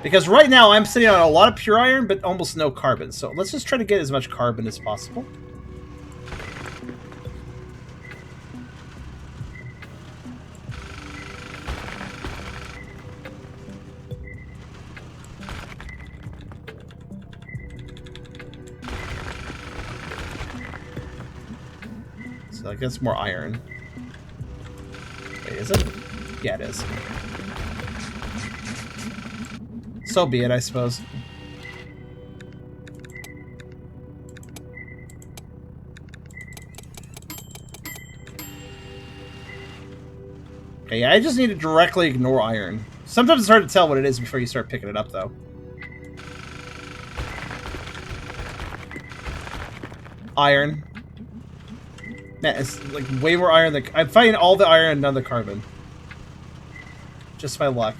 Because right now, I'm sitting on a lot of pure iron, but almost no carbon. So, let's just try to get as much carbon as possible. So, I guess more iron. Wait, is it? Yeah, it is. So be it, I suppose. Okay, yeah, I just need to directly ignore iron. Sometimes it's hard to tell what it is before you start picking it up, though. Iron. Man, it's like way more iron than... I'm finding all the iron and none of the carbon. Just my luck.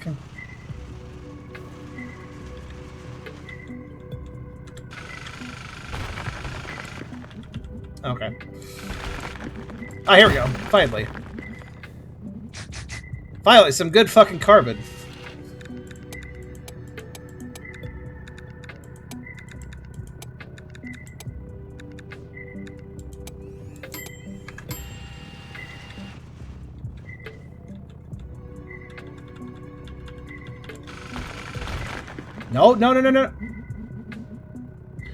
Okay. Ah, here we go. Finally. Finally, some good fucking carbon. No, no, no, no, no.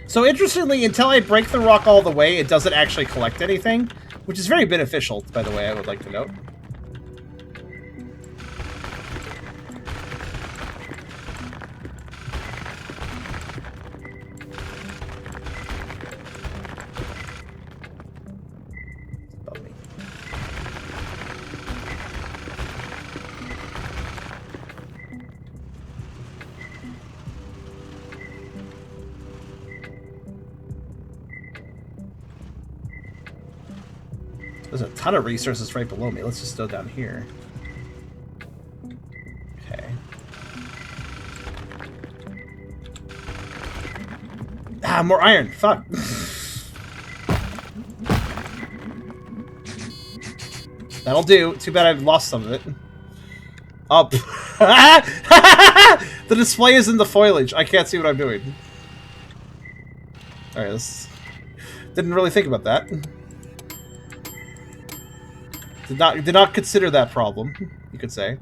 So interestingly, until I break the rock all the way, it doesn't actually collect anything, which is very beneficial, by the way, I would like to note. There's a ton of resources right below me. Let's just go down here. Okay. Ah, more iron. Fuck. That'll do. Too bad I've lost some of it. Up. The display is in the foliage. I can't see what I'm doing. Alright, let's... Didn't really think about that. Did not consider that problem, you could say.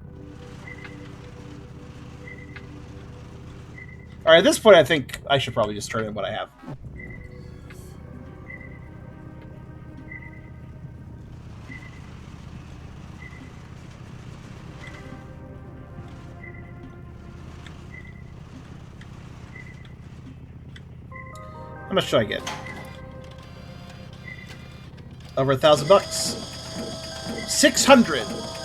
Alright, at this point I think I should probably just turn in what I have. How much should I get? Over $1,000. 600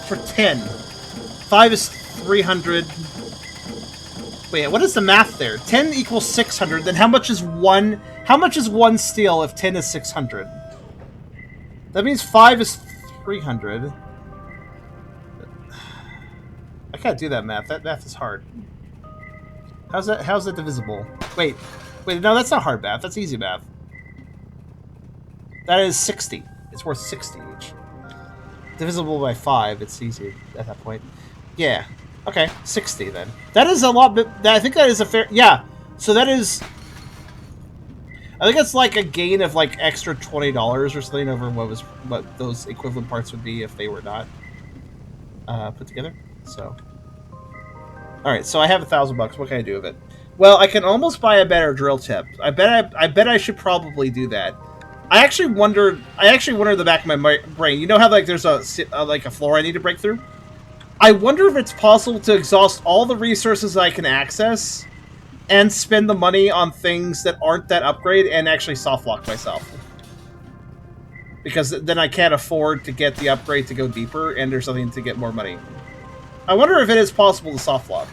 for 10. 5 is 300. Wait, what is the math there? 10 equals 600. Then how much is one? How much is one steel if 10 is 600? That means 5 is 300. I can't do that math. That math is hard. How's that divisible? Wait, no, that's not hard math. That's easy math. That is 60. It's worth 60 each. Divisible by 5, it's easy at that point. Yeah. Okay, 60 then. That is a lot bit... I think that is a fair... Yeah. So that is... I think it's like a gain of like extra $20 or something over what those equivalent parts would be if they were not put together. So... Alright, so I have $1,000 bucks. What can I do with it? Well, I can almost buy a better drill tip. I bet I should probably do that. I actually wondered in the back of my brain. You know how like there's a floor I need to break through? I wonder if it's possible to exhaust all the resources I can access and spend the money on things that aren't that upgrade and actually soft lock myself. Because then I can't afford to get the upgrade to go deeper and there's something to get more money. I wonder if it is possible to soft lock.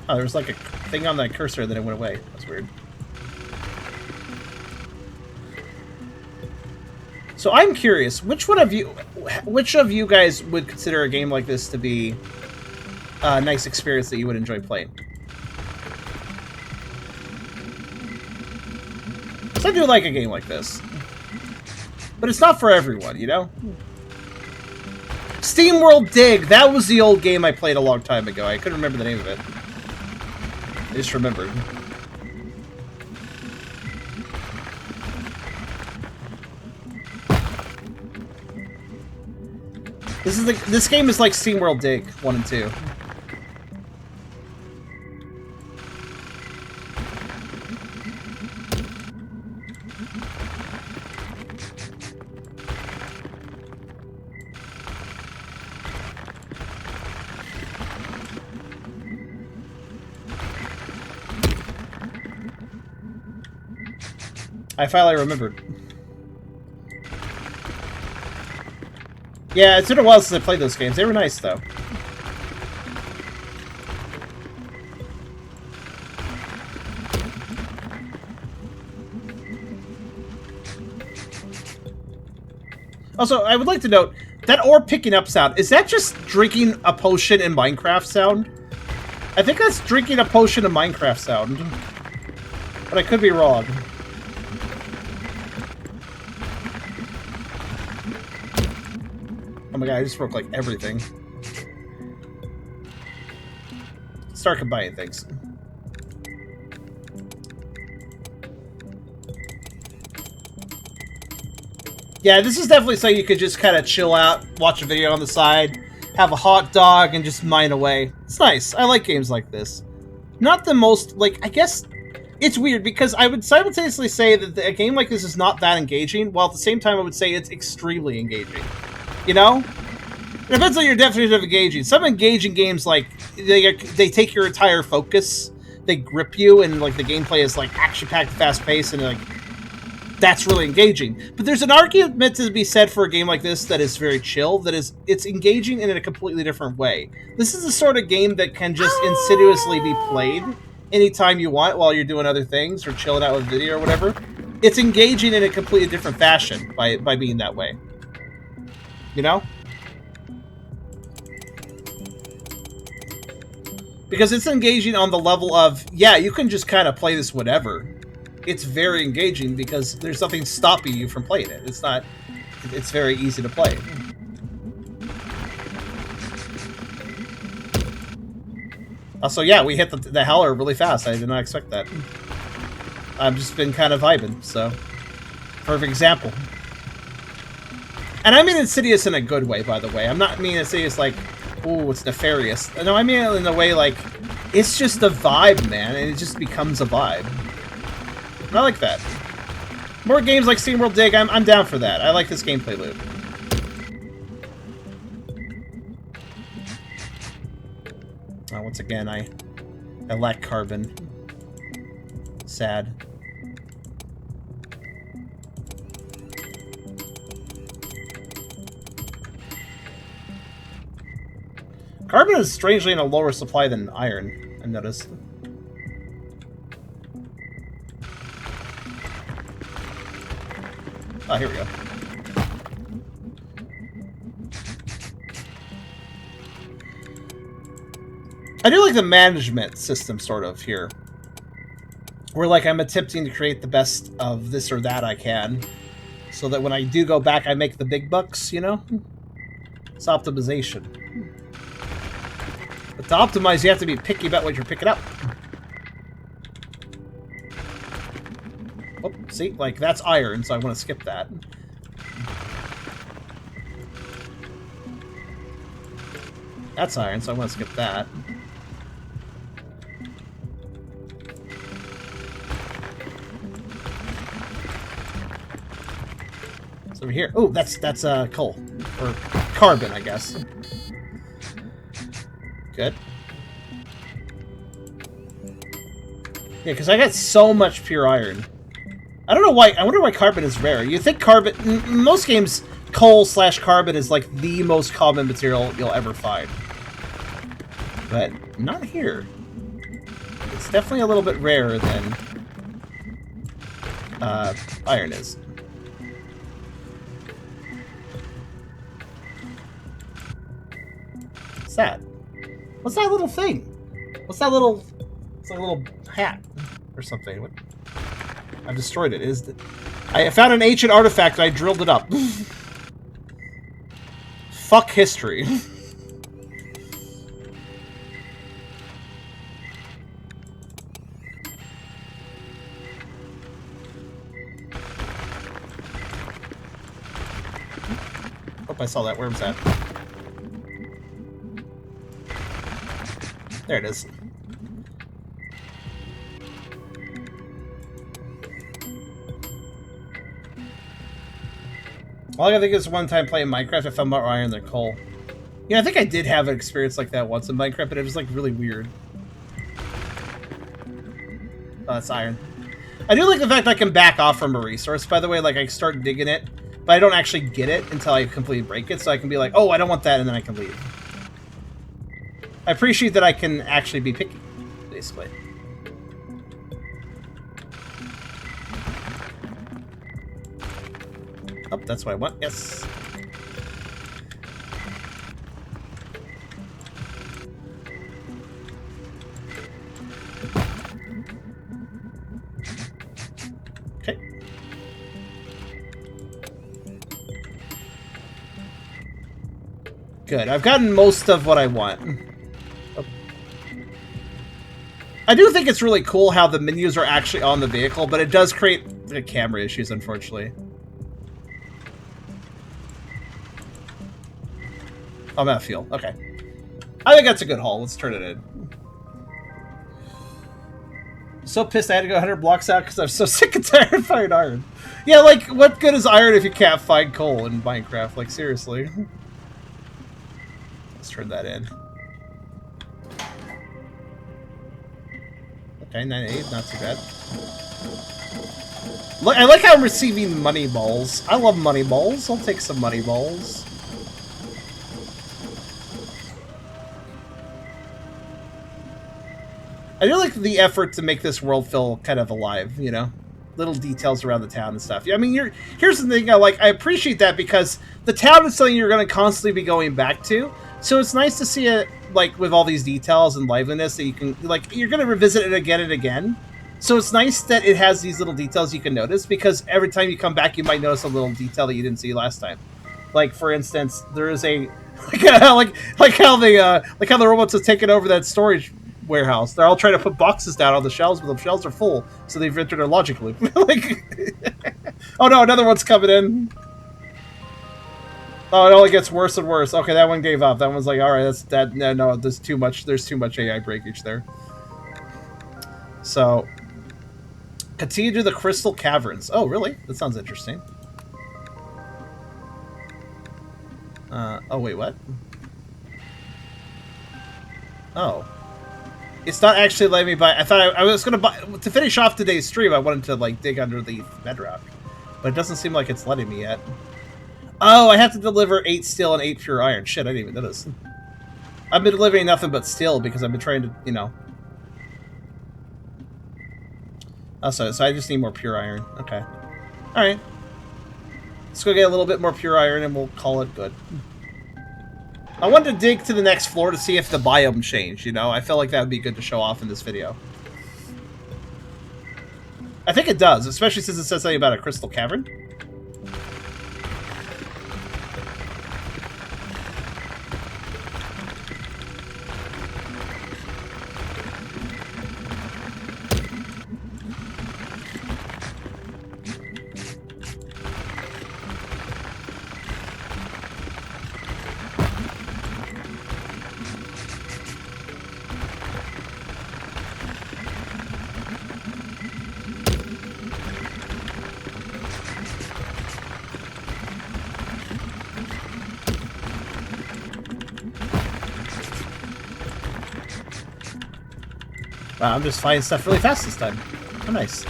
Oh, there was like a thing on that cursor and then it went away. That's weird. So I'm curious, which of you guys would consider a game like this to be a nice experience that you would enjoy playing? So I do like a game like this. But it's not for everyone, you know? SteamWorld Dig! That was the old game I played a long time ago. I couldn't remember the name of it. I just remembered. This game is like SteamWorld Dig 1 and 2. I finally remembered. Yeah, it's been a while since I played those games. They were nice, though. Also, I would like to note, that ore picking up sound, is that just drinking a potion in Minecraft sound? I think that's drinking a potion in Minecraft sound. But I could be wrong. Oh my god, I just broke like everything. Start combining things. Yeah, this is definitely something you could just kind of chill out, watch a video on the side, have a hot dog, and just mine away. It's nice. I like games like this. Not the most, like, I guess... It's weird, because I would simultaneously say that a game like this is not that engaging, while at the same time I would say it's extremely engaging. You know? It depends on your definition of engaging. Some engaging games, like, they take your entire focus, they grip you, and like the gameplay is like action-packed, fast-paced, and like that's really engaging. But there's an argument to be said for a game like this that is very chill, that is it's engaging in a completely different way. This is the sort of game that can just insidiously be played anytime you want while you're doing other things or chilling out with video or whatever. It's engaging in a completely different fashion by being that way. You know? Because it's engaging on the level of, yeah, you can just kind of play this whatever. It's very engaging because there's nothing stopping you from playing it. It's very easy to play. Also, yeah, we hit the Howler really fast. I did not expect that. I've just been kind of vibing, so... Perfect example. And I mean insidious in a good way, by the way. I'm not mean insidious like, ooh, it's nefarious. No, I mean it in a way like, it's just a vibe, man, and it just becomes a vibe. And I like that. More games like SteamWorld Dig, I'm down for that. I like this gameplay loop. Once again, I lack carbon. Sad. Carbon is strangely in a lower supply than iron, I noticed. Oh, here we go. I do like the management system, sort of, here. Where, like, I'm attempting to create the best of this or that I can. So that when I do go back, I make the big bucks, you know? It's optimization. But to optimize, you have to be picky about what you're picking up. Oh, see? Like, that's iron, so I want to skip that. That's iron, so I want to skip that. It's over here. Oh, that's coal. Or carbon, I guess. Good. Yeah, because I got so much pure iron. I don't know why. I wonder why carbon is rare. You think carbon... In most games, coal/carbon is like the most common material you'll ever find. But not here. It's definitely a little bit rarer than iron is. What's that? What's that little thing? What's that little... It's like a little hat or something. What? I've destroyed it. I found an ancient artifact and I drilled it up. Fuck history. Oh, I saw that. Where was that? There it is. All I think is one time playing Minecraft, I found more iron than coal. Yeah, I think I did have an experience like that once in Minecraft, but it was like really weird. Oh, that's iron. I do like the fact that I can back off from a resource, by the way. Like, I start digging it, but I don't actually get it until I completely break it, so I can be like, oh, I don't want that, and then I can leave. I appreciate that I can actually be picky, basically. Oh, that's what I want. Yes. Okay. Good. I've gotten most of what I want. Oh. I do think it's really cool how the menus are actually on the vehicle, but it does create camera issues, unfortunately. I'm out of fuel. Okay. I think that's a good haul. Let's turn it in. So pissed I had to go 100 blocks out because I'm so sick and tired of finding iron. Yeah, like, what good is iron if you can't find coal in Minecraft? Like, seriously. Let's turn that in. Okay, 9.8, not too bad. Look, I like how I'm receiving money balls. I love money balls. I'll take some money balls. I do like the effort to make this world feel kind of alive, you know? Little details around the town and stuff. I mean, here's the thing I like. I appreciate that because the town is something you're going to constantly be going back to. So it's nice to see it, like, with all these details and liveliness that you can, like, you're going to revisit it again and again. So it's nice that it has these little details you can notice because every time you come back, you might notice a little detail that you didn't see last time. Like, for instance, there is a, like how the robots have taken over that storage warehouse. They're all trying to put boxes down on the shelves, but the shelves are full, so they've entered a logic loop. Like, oh no, another one's coming in. Oh, it only gets worse and worse. Okay, that one gave up. That one's like, all right, that's that. No, there's too much. There's too much AI breakage there. So, continue to the crystal caverns. Oh, really? That sounds interesting. Oh wait, what? Oh. It's not actually letting me buy. I thought I was going to buy... To finish off today's stream, I wanted to, like, dig under the bedrock. But it doesn't seem like it's letting me yet. Oh, I have to deliver 8 steel and 8 pure iron. Shit, I didn't even notice. I've been delivering nothing but steel because I've been trying to, you know... Oh, so I just need more pure iron. Okay. Alright. Let's go get a little bit more pure iron and we'll call it good. I wanted to dig to the next floor to see if the biome changed, you know? I felt like that would be good to show off in this video. I think it does, especially since it says something about a crystal cavern. Wow, I'm just finding stuff really fast this time. Oh, nice.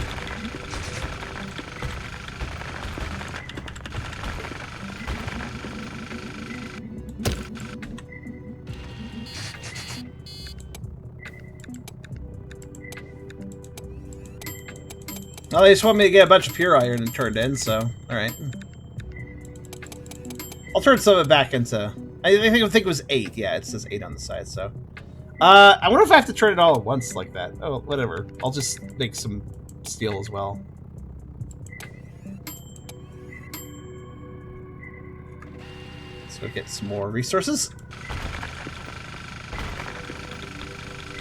Well, they just want me to get a bunch of pure iron and turned in, so alright. I'll turn some of it back into... I think it was 8. Yeah, it says 8 on the side, so... I wonder if I have to turn it all at once like that. Oh, whatever. I'll just make some steel as well. Let's go get some more resources.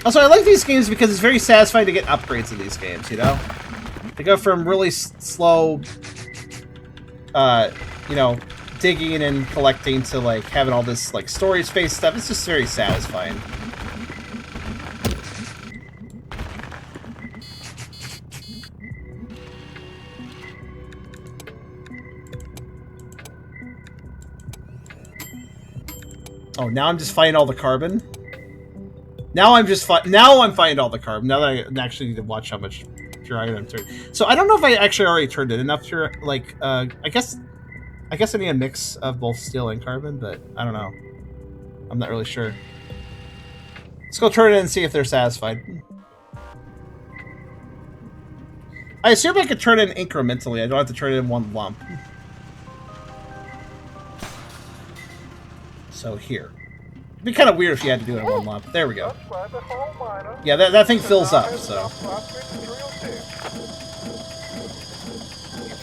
Also, I like these games because it's very satisfying to get upgrades in these games, you know? They go from really slow, you know, digging and collecting to, like, having all this, like, storage space stuff. It's just very satisfying. Oh, now I'm just finding all the carbon. Now I'm finding all the carbon. Now that I actually need to watch how much pure iron I'm turning. So I don't know if I actually already turned it enough pure. Like, I guess I need a mix of both steel and carbon, but I don't know. I'm not really sure. Let's go turn it in and see if they're satisfied. I assume I could turn it in incrementally. I don't have to turn it in one lump. So here. It'd be kind of weird if you had to do it in one lump. There we go. Yeah, that thing fills up, so. If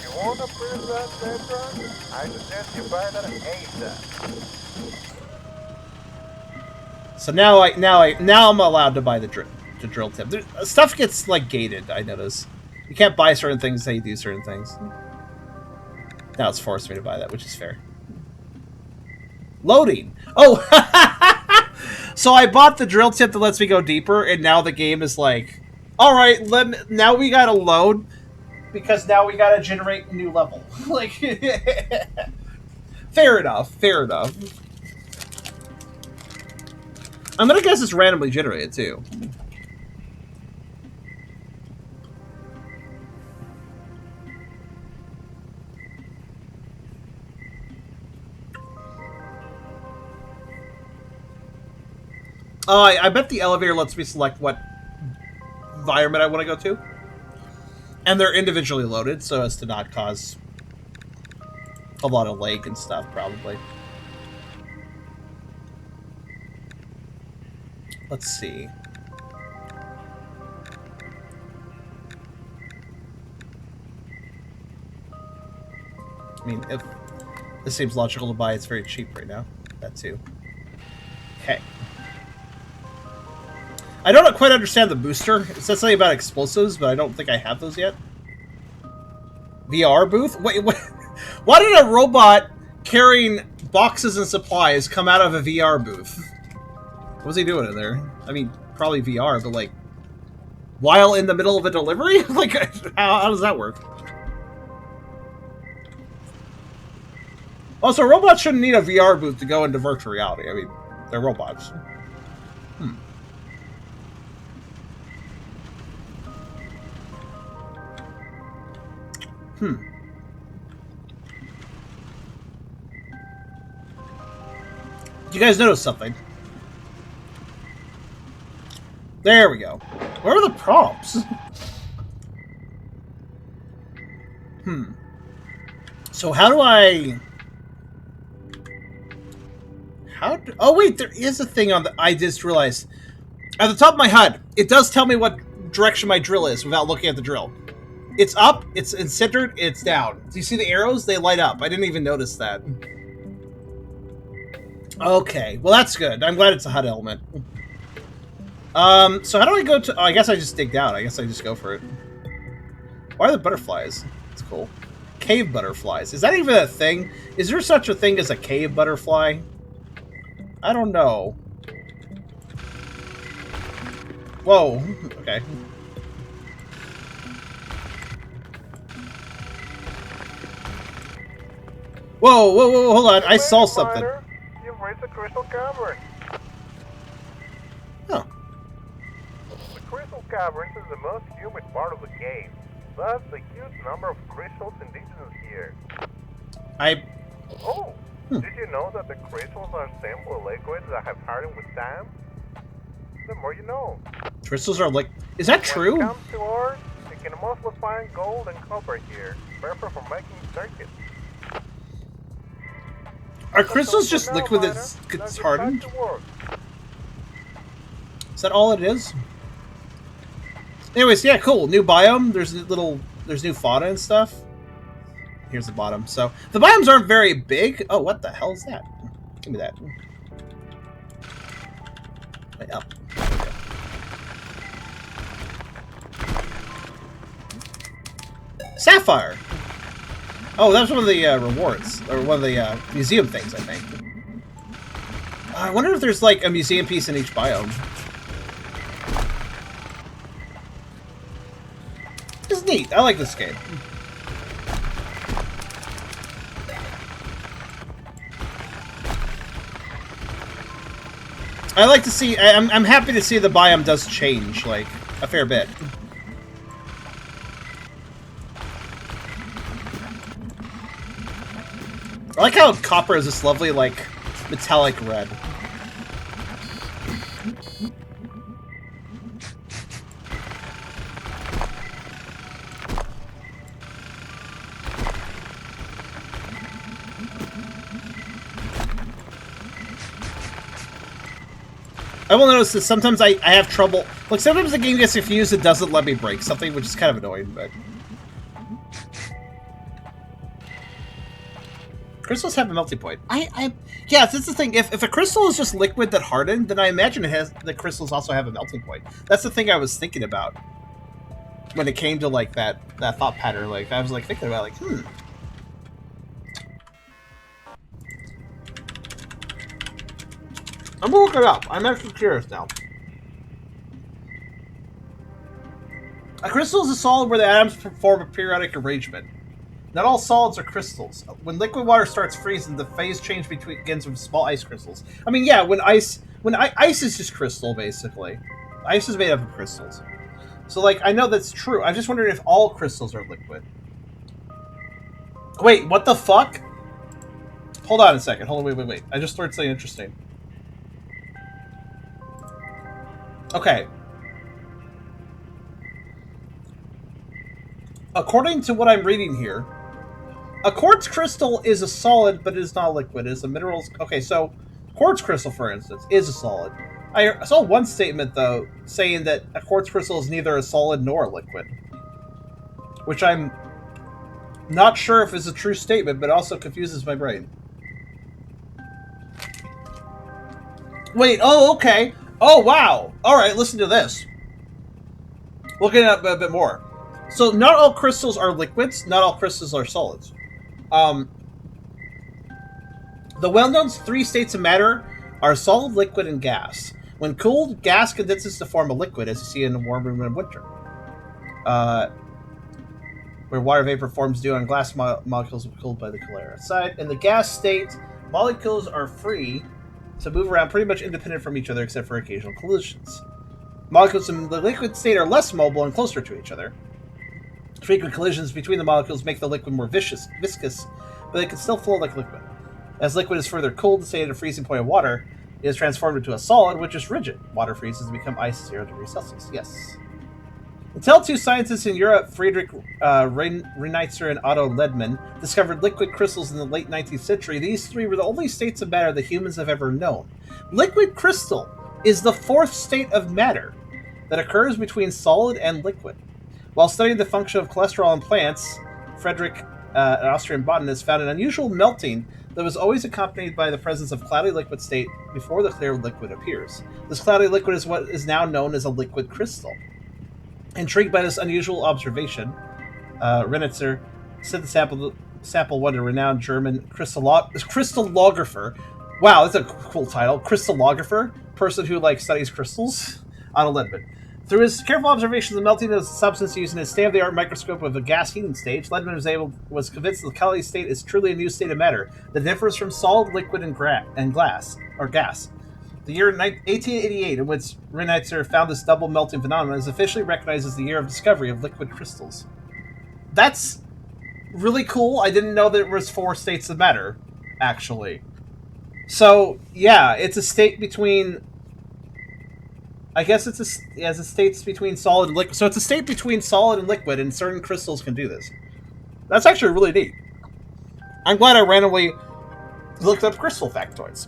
you want to prove that bedrock, I suggest you buy that ASAP. So now I'm allowed to buy the drill tip. Stuff gets like gated, I notice. You can't buy certain things until you do certain things. Now it's forced me to buy that, which is fair. Loading. Oh, so I bought the drill tip that lets me go deeper, and now the game is like, all right, now we gotta load because now we gotta generate a new level. Like, fair enough. Fair enough. I'm gonna guess it's randomly generated too. I bet the elevator lets me select what environment I want to go to. And they're individually loaded, so as to not cause a lot of lag and stuff, probably. Let's see. I mean, if this seems logical to buy, it's very cheap right now. That too. Okay. I don't quite understand the booster. It says something about explosives, but I don't think I have those yet. VR booth? Wait, why did a robot carrying boxes and supplies come out of a VR booth? What was he doing in there? I mean, probably VR, but like, while in the middle of a delivery? Like, how does that work? Also, robots shouldn't need a VR booth to go into virtual reality. I mean, they're robots. Do you guys notice something? There we go. Where are the prompts? So how do I... Oh wait, there is a thing on the... I just realized. At the top of my HUD, it does tell me what direction my drill is without looking at the drill. It's up, it's centered, it's down. Do you see the arrows? They light up. I didn't even notice that. Okay, well that's good. I'm glad it's a HUD element. So how do I go to... Oh, I guess I just dig down. I guess I just go for it. Why are the butterflies? It's cool. Cave butterflies. Is that even a thing? Is there such a thing as a cave butterfly? I don't know. Whoa. Okay. Whoa, hold on. I saw something. You've reached the crystal cavern. Huh. The crystal caverns is the most humid part of the game. Thus, the huge number of crystals indigenous here. Oh, did you know that the crystals are simple liquids that have hardened with time? The more you know. Crystals are like... Is that true? When it comes to ore, you can mostly find gold and copper here, perfect for making circuits. Are crystals just liquid that gets hardened? Is that all it is? Anyways, yeah, cool. New biome. There's new fauna and stuff. Here's the bottom. So the biomes aren't very big. Oh, what the hell is that? Give me that. Wait, up. Sapphire. Oh, that was one of the rewards, or one of the museum things, I think. I wonder if there's like a museum piece in each biome. It's neat. I like this game. I like to see. I'm happy to see the biome does change like a fair bit. I like how copper is this lovely, like, metallic red. I will notice that sometimes I have trouble... Like, sometimes the game gets confused and doesn't let me break something, which is kind of annoying, but... Crystals have a melting point. Yeah, that's the thing. If a crystal is just liquid that hardened, then I imagine the crystals also have a melting point. That's the thing I was thinking about when it came to like that thought pattern. Like I was like thinking about like, I'm gonna look it up. I'm actually curious now. A crystal is a solid where the atoms form a periodic arrangement. Not all solids are crystals. When liquid water starts freezing, the phase change begins with small ice crystals. I mean, yeah, ice is just crystal, basically. Ice is made up of crystals. So, like, I know that's true. I'm just wondering if all crystals are liquid. Wait, what the fuck? Hold on a second. Hold on, wait. I just learned something interesting. Okay. According to what I'm reading here, a quartz crystal is a solid, but it is not a liquid. It is a mineral. Okay, so quartz crystal, for instance, is a solid. I saw one statement, though, saying that a quartz crystal is neither a solid nor a liquid, which I'm not sure if it's a true statement, but also confuses my brain. Wait, oh, okay. Oh, wow. All right, listen to this. Looking at it a bit more. So, not all crystals are liquids, not all crystals are solids. The well-known three states of matter are solid, liquid, and gas. When cooled, gas condenses to form a liquid, as you see in a warm room in winter. Where water vapor forms due on glass molecules cooled by the Calera side. In the gas state, molecules are free to move around pretty much independent from each other except for occasional collisions. Molecules in the liquid state are less mobile and closer to each other. Frequent collisions between the molecules make the liquid more viscous, but it can still flow like liquid. As liquid is further cooled, say at a freezing point of water, it is transformed into a solid, which is rigid. Water freezes and becomes ice 0 degrees Celsius. Yes. Until two scientists in Europe, Friedrich Reinitzer and Otto Ledmann, discovered liquid crystals in the late 19th century, these three were the only states of matter that humans have ever known. Liquid crystal is the fourth state of matter that occurs between solid and liquid. While studying the function of cholesterol in plants, Friedrich, an Austrian botanist, found an unusual melting that was always accompanied by the presence of cloudy liquid state before the clear liquid appears. This cloudy liquid is what is now known as a liquid crystal. Intrigued by this unusual observation, Reinitzer sent the sample one to renowned German crystallographer. Wow, that's a cool title. Crystallographer, person who studies crystals. Otto Ledmann. Through his careful observations of the melting of the substance using his state-of-the-art microscope of a gas heating stage, Ledmann was convinced that the cloudy state is truly a new state of matter that differs from solid, liquid, and gas. The year 1888, in which Reinitzer found this double melting phenomenon, is officially recognized as the year of discovery of liquid crystals. That's really cool. I didn't know there was 4 states of matter, actually. So, yeah, it's a state between... I guess it's a state between solid and liquid. So it's a state between solid and liquid, and certain crystals can do this. That's actually really neat. I'm glad I randomly looked up crystal factoids.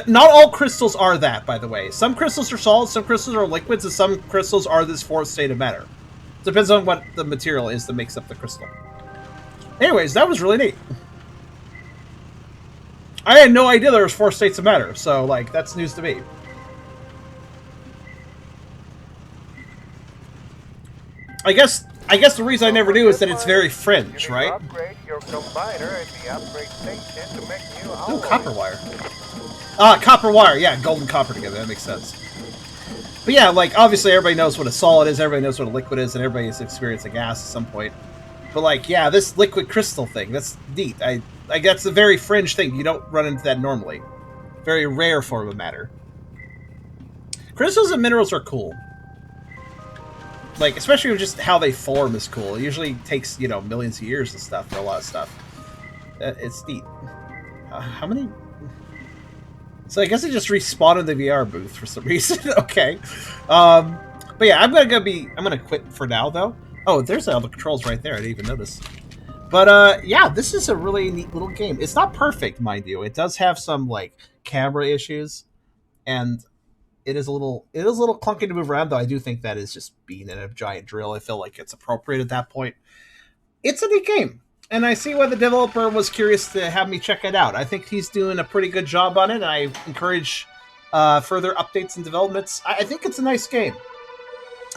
Not all crystals are that, by the way. Some crystals are solids, some crystals are liquids, and some crystals are this fourth state of matter. Depends on what the material is that makes up the crystal. Anyways, that was really neat. I had no idea there was 4 states of matter, so, that's news to me. I guess the reason I never knew is that it's very fringe, right? Upgrade your combiner at the upgrade station to make new alloy. Ooh, copper wire. Copper wire, yeah, gold and copper together, that makes sense. But yeah, obviously everybody knows what a solid is, everybody knows what a liquid is, and everybody's experienced a gas at some point. But, yeah, this liquid crystal thing, that's neat. That's a very fringe thing. You don't run into that normally. Very rare form of matter. Crystals and minerals are cool. Especially just how they form is cool. It usually takes, millions of years and stuff for a lot of stuff. It's neat. How many... So I guess it just respawned in the VR booth for some reason. Okay. But yeah, I'm gonna quit for now, though. Oh, there's all the controls right there. I didn't even notice. But, yeah, this is a really neat little game. It's not perfect, mind you. It does have some, camera issues. And it is a little clunky to move around, though I do think that is just being in a giant drill. I feel like it's appropriate at that point. It's a neat game. And I see why the developer was curious to have me check it out. I think he's doing a pretty good job on it, and I encourage further updates and developments. I think it's a nice game.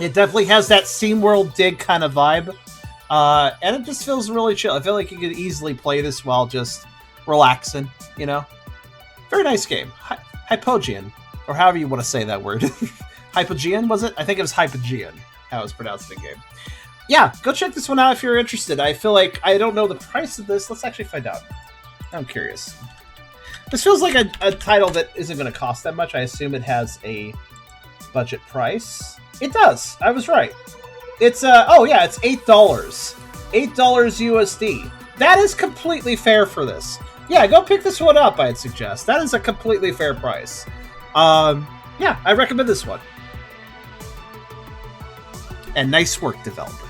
It definitely has that SteamWorld dig kind of vibe. And it just feels really chill. I feel like you could easily play this while just relaxing, Very nice game. Hypogean, or however you want to say that word. Hypogean, was it? I think it was Hypogean, how it was pronounced in the game. Yeah, go check this one out if you're interested. I feel like I don't know the price of this. Let's actually find out. I'm curious. This feels like a title that isn't going to cost that much. I assume it has a budget price. It does. I was right. It's it's $8. $8 USD. That is completely fair for this. Yeah, go pick this one up, I'd suggest. That is a completely fair price. Yeah, I recommend this one. And nice work, developer.